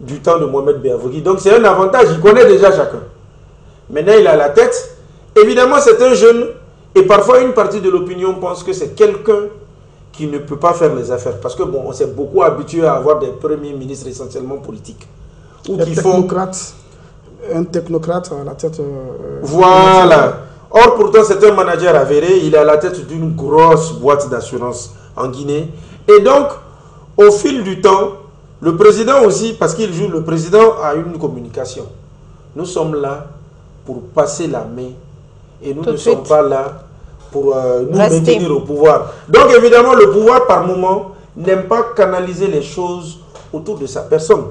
Speaker 3: du temps de Mohamed Beavogui. Donc c'est un avantage, il connaît déjà chacun. Maintenant, il a la tête. Évidemment, c'est un jeune et parfois une partie de l'opinion pense que c'est quelqu'un qui ne peut pas faire les affaires. Parce que bon, on s'est beaucoup habitué à avoir des premiers ministres essentiellement politiques. Ou qui font...
Speaker 2: Un technocrate à la tête...
Speaker 3: voilà. Or, pourtant, c'est un manager avéré. Il est à la tête d'une grosse boîte d'assurance en Guinée. Et donc, au fil du temps, le président aussi, parce qu'il joue, le président a une communication. Nous sommes là pour passer la main. Et nous ne sommes pas là pour nous maintenir au pouvoir. Donc, évidemment, le pouvoir, par moment, n'aime pas canaliser les choses autour de sa personne.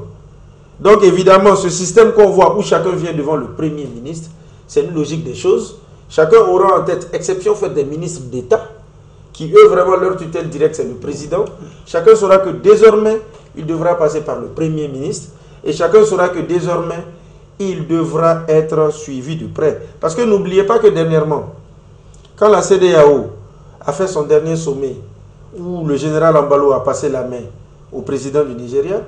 Speaker 3: Donc évidemment, ce système qu'on voit où chacun vient devant le Premier ministre, c'est une logique des choses. Chacun aura en tête, exception faite des ministres d'État, qui eux vraiment leur tutelle directe c'est le président. Chacun saura que désormais, il devra passer par le Premier ministre. Et chacun saura que désormais, il devra être suivi de près. Parce que n'oubliez pas que dernièrement, quand la CEDEAO a fait son dernier sommet, où le général Ambalo a passé la main au président du Nigeria,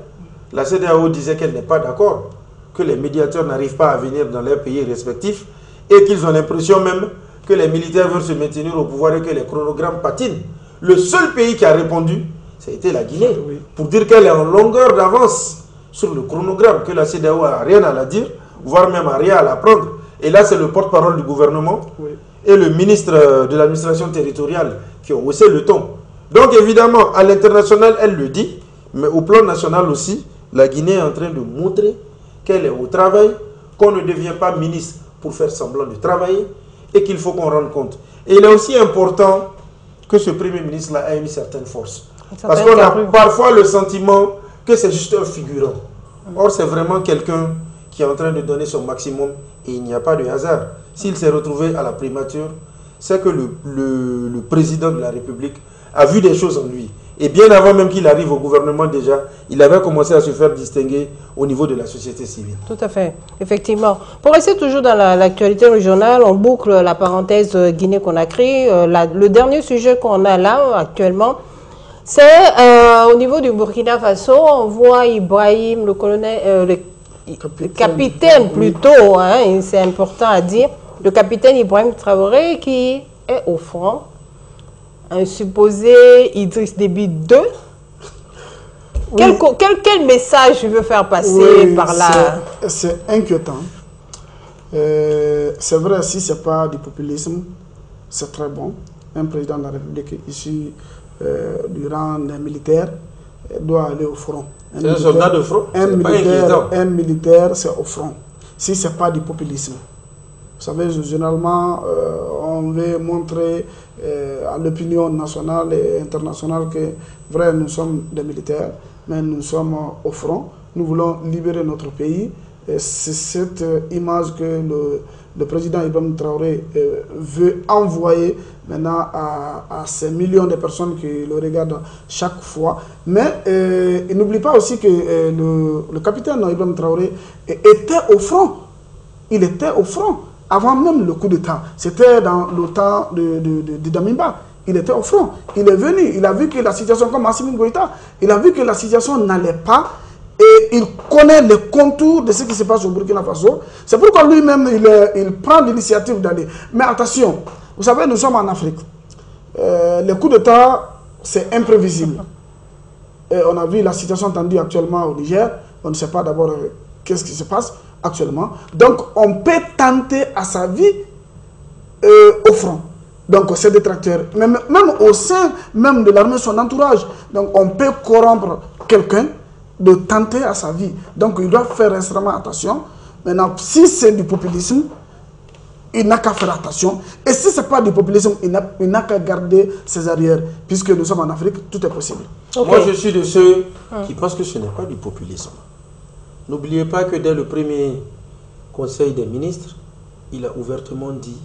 Speaker 3: la CEDEAO disait qu'elle n'est pas d'accord, que les médiateurs n'arrivent pas à venir dans leurs pays respectifs et qu'ils ont l'impression même que les militaires veulent se maintenir au pouvoir et que les chronogrammes patinent. Le seul pays qui a répondu, ça a été la Guinée, pour dire qu'elle est en longueur d'avance sur le chronogramme, que la CEDEAO n'a rien à la dire, voire même à rien à l'apprendre. Et là, c'est le porte-parole du gouvernement et le ministre de l'administration territoriale qui ont haussé le ton. Donc évidemment, à l'international, elle le dit, mais au plan national aussi, la Guinée est en train de montrer qu'elle est au travail, qu'on ne devient pas ministre pour faire semblant de travailler et qu'il faut qu'on rende compte. Et il est aussi important que ce Premier ministre-là ait une certaine force. Parce qu'on a parfois le sentiment que c'est juste un figurant. Or, c'est vraiment quelqu'un qui est en train de donner son maximum et il n'y a pas de hasard. S'il s'est retrouvé à la primature, c'est que le président de la République a vu des choses en lui. Et bien avant même qu'il arrive au gouvernement déjà, il avait commencé à se faire distinguer au niveau de la société civile.
Speaker 1: Tout à fait, effectivement. Pour rester toujours dans l'actualité régionale, on boucle la parenthèse Guinée-Conakry. Le dernier sujet qu'on a là actuellement, c'est au niveau du Burkina Faso, on voit Ibrahim, le colonel, le capitaine plutôt, hein, c'est important à dire, le capitaine Ibrahim Traoré qui est au front. Un supposé Idriss Déby 2. Quel message veut faire passer par là?
Speaker 2: C'est inquiétant. C'est vrai, si ce n'est pas du populisme, c'est très bon. Un président de la République issu du rang d'un militaire doit aller au front.
Speaker 3: Un soldat de front?
Speaker 2: Un militaire, c'est au front. Si ce n'est pas du populisme. Vous savez, généralement, on veut montrer à l'opinion nationale et internationale que, vrai, nous sommes des militaires, mais nous sommes au front. nous voulons libérer notre pays. C'est cette image que le président Ibrahim Traoré veut envoyer maintenant à ces millions de personnes qui le regardent chaque fois. Mais il n'oublie pas aussi que le capitaine Ibrahim Traoré était au front. Il était au front avant même le coup d'État. C'était dans le temps de Damiba. Il était au front. Il est venu. Il a vu que la situation, comme Assimi Goïta, il a vu que la situation n'allait pas. Et il connaît les contours de ce qui se passe au Burkina Faso. C'est pourquoi lui-même, il prend l'initiative d'aller. Mais attention, vous savez, nous sommes en Afrique. Les coups d'État, c'est imprévisible. Et on a vu la situation tendue actuellement au Niger. On ne sait pas d'abord qu'est-ce qui se passe actuellement. Donc, on peut tenter à sa vie au front. Donc, ces détracteurs, même au sein même de l'armée, son entourage. Donc, on peut corrompre quelqu'un de tenter à sa vie. Donc, il doit faire extrêmement attention. Maintenant, si c'est du populisme, il n'a qu'à faire attention. Et si ce n'est pas du populisme, il n'a qu'à garder ses arrières. Puisque nous sommes en Afrique, tout est possible.
Speaker 3: Okay. Moi, je suis de ceux qui pensent que ce n'est pas du populisme. N'oubliez pas que dès le premier Conseil des ministres, il a ouvertement dit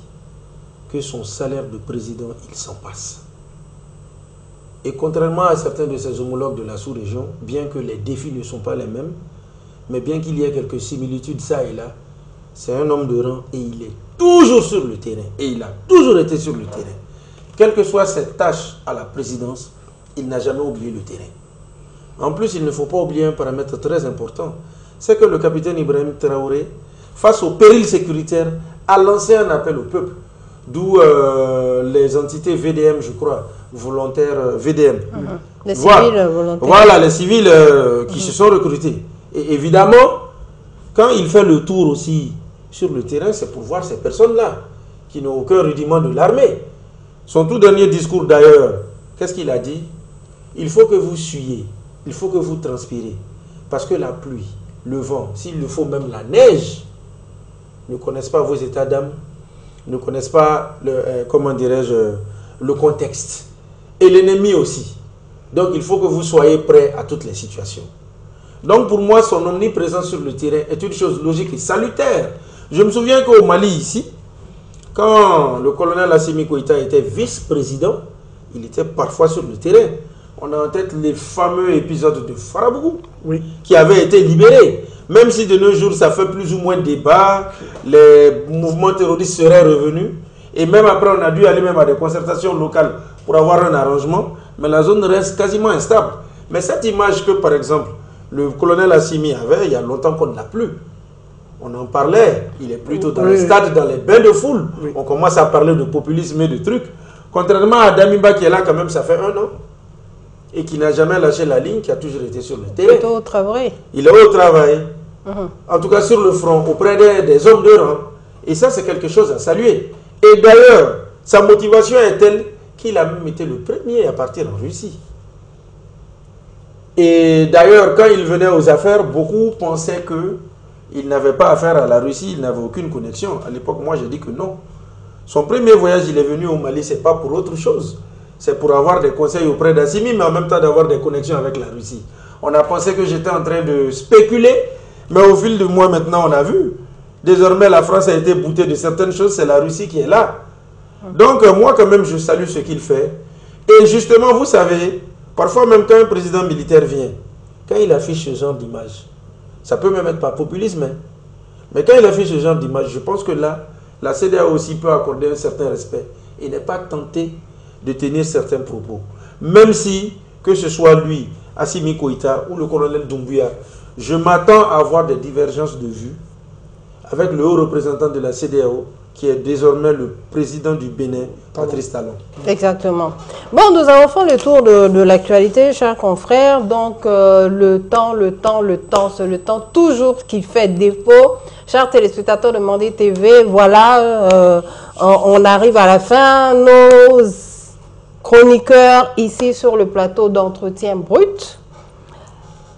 Speaker 3: que son salaire de président, il s'en passe. Et contrairement à certains de ses homologues de la sous-région, bien que les défis ne sont pas les mêmes, mais bien qu'il y ait quelques similitudes ça et là, c'est un homme de rang et il est toujours sur le terrain. Et il a toujours été sur le terrain. Quelle que soit ses tâches à la présidence, il n'a jamais oublié le terrain. En plus, il ne faut pas oublier un paramètre très important, c'est que le capitaine Ibrahim Traoré, face au péril sécuritaire, a lancé un appel au peuple. D'où les entités VDM, je crois, volontaires VDM.
Speaker 1: Les civils volontaires.
Speaker 3: Voilà, les civils qui se sont recrutés. Et évidemment, quand il fait le tour aussi sur le terrain, c'est pour voir ces personnes-là, qui n'ont aucun rudiment de l'armée. Son tout dernier discours d'ailleurs, qu'est-ce qu'il a dit? Il faut que vous suyiez, il faut que vous transpirez. Parce que la pluie, le vent, s'il le faut même la neige, ne connaissent pas vos états d'âme, ne connaissent pas, comment dirais-je, le contexte. Et l'ennemi aussi. Donc il faut que vous soyez prêts à toutes les situations. Donc pour moi, son omniprésence sur le terrain est une chose logique et salutaire. Je me souviens qu'au Mali, ici, quand le colonel Assimi Goïta était vice-président, il était parfois sur le terrain. On a en tête les fameux épisodes de Farabougou, qui avaient été libérés. Même si de nos jours, ça fait plus ou moins débat, les mouvements terroristes seraient revenus. Et même après, on a dû aller même à des concertations locales pour avoir un arrangement. Mais la zone reste quasiment instable. Mais cette image que, par exemple, le colonel Assimi avait, il y a longtemps qu'on ne l'a plus. On en parlait, il est plutôt dans les stades, dans les bains de foule. On commence à parler de populisme et de trucs. Contrairement à Damiba qui est là quand même, ça fait 1 an. Et qui n'a jamais lâché la ligne, qui a toujours été sur le terrain.
Speaker 1: Il est au travail.
Speaker 3: Il est au travail. En tout cas sur le front, auprès des hommes de rang. Et ça, c'est quelque chose à saluer. Et d'ailleurs, sa motivation est telle qu'il a même été le premier à partir en Russie. Et d'ailleurs, quand il venait aux affaires, beaucoup pensaient qu'il n'avait pas affaire à la Russie, il n'avait aucune connexion. À l'époque, moi, j'ai dit que non. Son premier voyage, il est venu au Mali, ce n'est pas pour autre chose. C'est pour avoir des conseils auprès d'Assimi, mais en même temps d'avoir des connexions avec la Russie. On a pensé que j'étais en train de spéculer, mais au fil de mois, maintenant, on a vu. Désormais, la France a été boutée de certaines choses, c'est la Russie qui est là. Donc, moi, quand même, je salue ce qu'il fait. Et justement, vous savez, parfois, même quand un président militaire vient, quand il affiche ce genre d'image, ça peut même être pas populisme, hein, mais quand il affiche ce genre d'image, je pense que là, la CEDEAO aussi peut accorder un certain respect et n'est pas tenté de tenir certains propos. Même si, que ce soit lui, Assimi Goïta ou le colonel Doumbouya, je m'attends à avoir des divergences de vues avec le haut représentant de la CEDEAO, qui est désormais le président du Bénin, Patrice Talon.
Speaker 1: Exactement. Bon, nous avons fait le tour de l'actualité, chers confrères. Donc, le temps, c'est le temps toujours qui fait défaut. Chers téléspectateurs de Mandé TV, voilà, on arrive à la fin. Nos chroniqueurs ici sur le plateau d'entretien brut.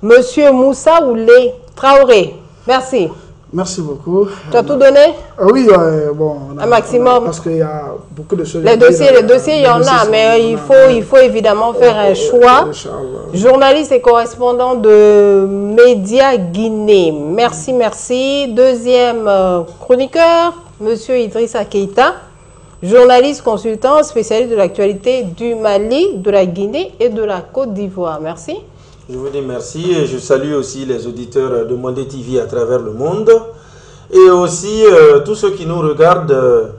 Speaker 1: Monsieur Moussa Oulé Traoré, merci.
Speaker 2: Merci beaucoup.
Speaker 1: Tu as tout donné?
Speaker 2: Oui, bon.
Speaker 1: Un maximum.
Speaker 2: Parce qu'il y a beaucoup de choses.
Speaker 1: Les dossiers, il y en a, mais il faut évidemment faire un choix. Journaliste et correspondant de Média Guinée. Merci, merci. Deuxième chroniqueur, Monsieur Idrissa Keïta, journaliste consultant spécialiste de l'actualité du Mali, de la Guinée et de la Côte d'Ivoire. Merci.
Speaker 3: Je vous dis merci et je salue aussi les auditeurs de Mandé TV à travers le monde et aussi tous ceux qui nous regardent.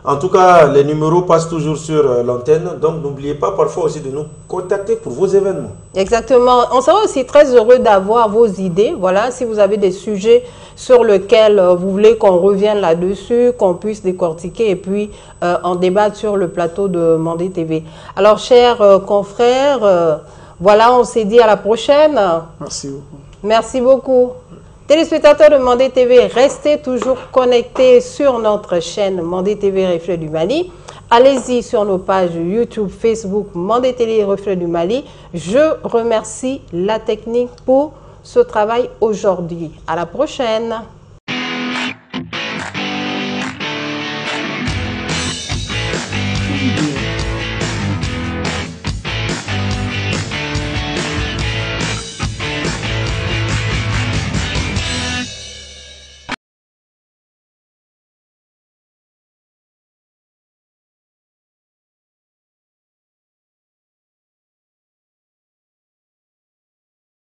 Speaker 3: En tout cas, les numéros passent toujours sur l'antenne, donc n'oubliez pas parfois aussi de nous contacter pour vos événements.
Speaker 1: Exactement. On sera aussi très heureux d'avoir vos idées. Voilà, si vous avez des sujets sur lesquels vous voulez qu'on revienne là-dessus, qu'on puisse décortiquer et puis en débattre sur le plateau de Mandé TV. Alors, chers confrères, voilà, on s'est dit à la prochaine.
Speaker 2: Merci beaucoup.
Speaker 1: Merci beaucoup. Téléspectateurs de Mandé TV, restez toujours connectés sur notre chaîne Mandé TV Reflet du Mali. Allez-y sur nos pages YouTube, Facebook, Mandé Télé Reflet du Mali. Je remercie la technique pour ce travail aujourd'hui. À la prochaine.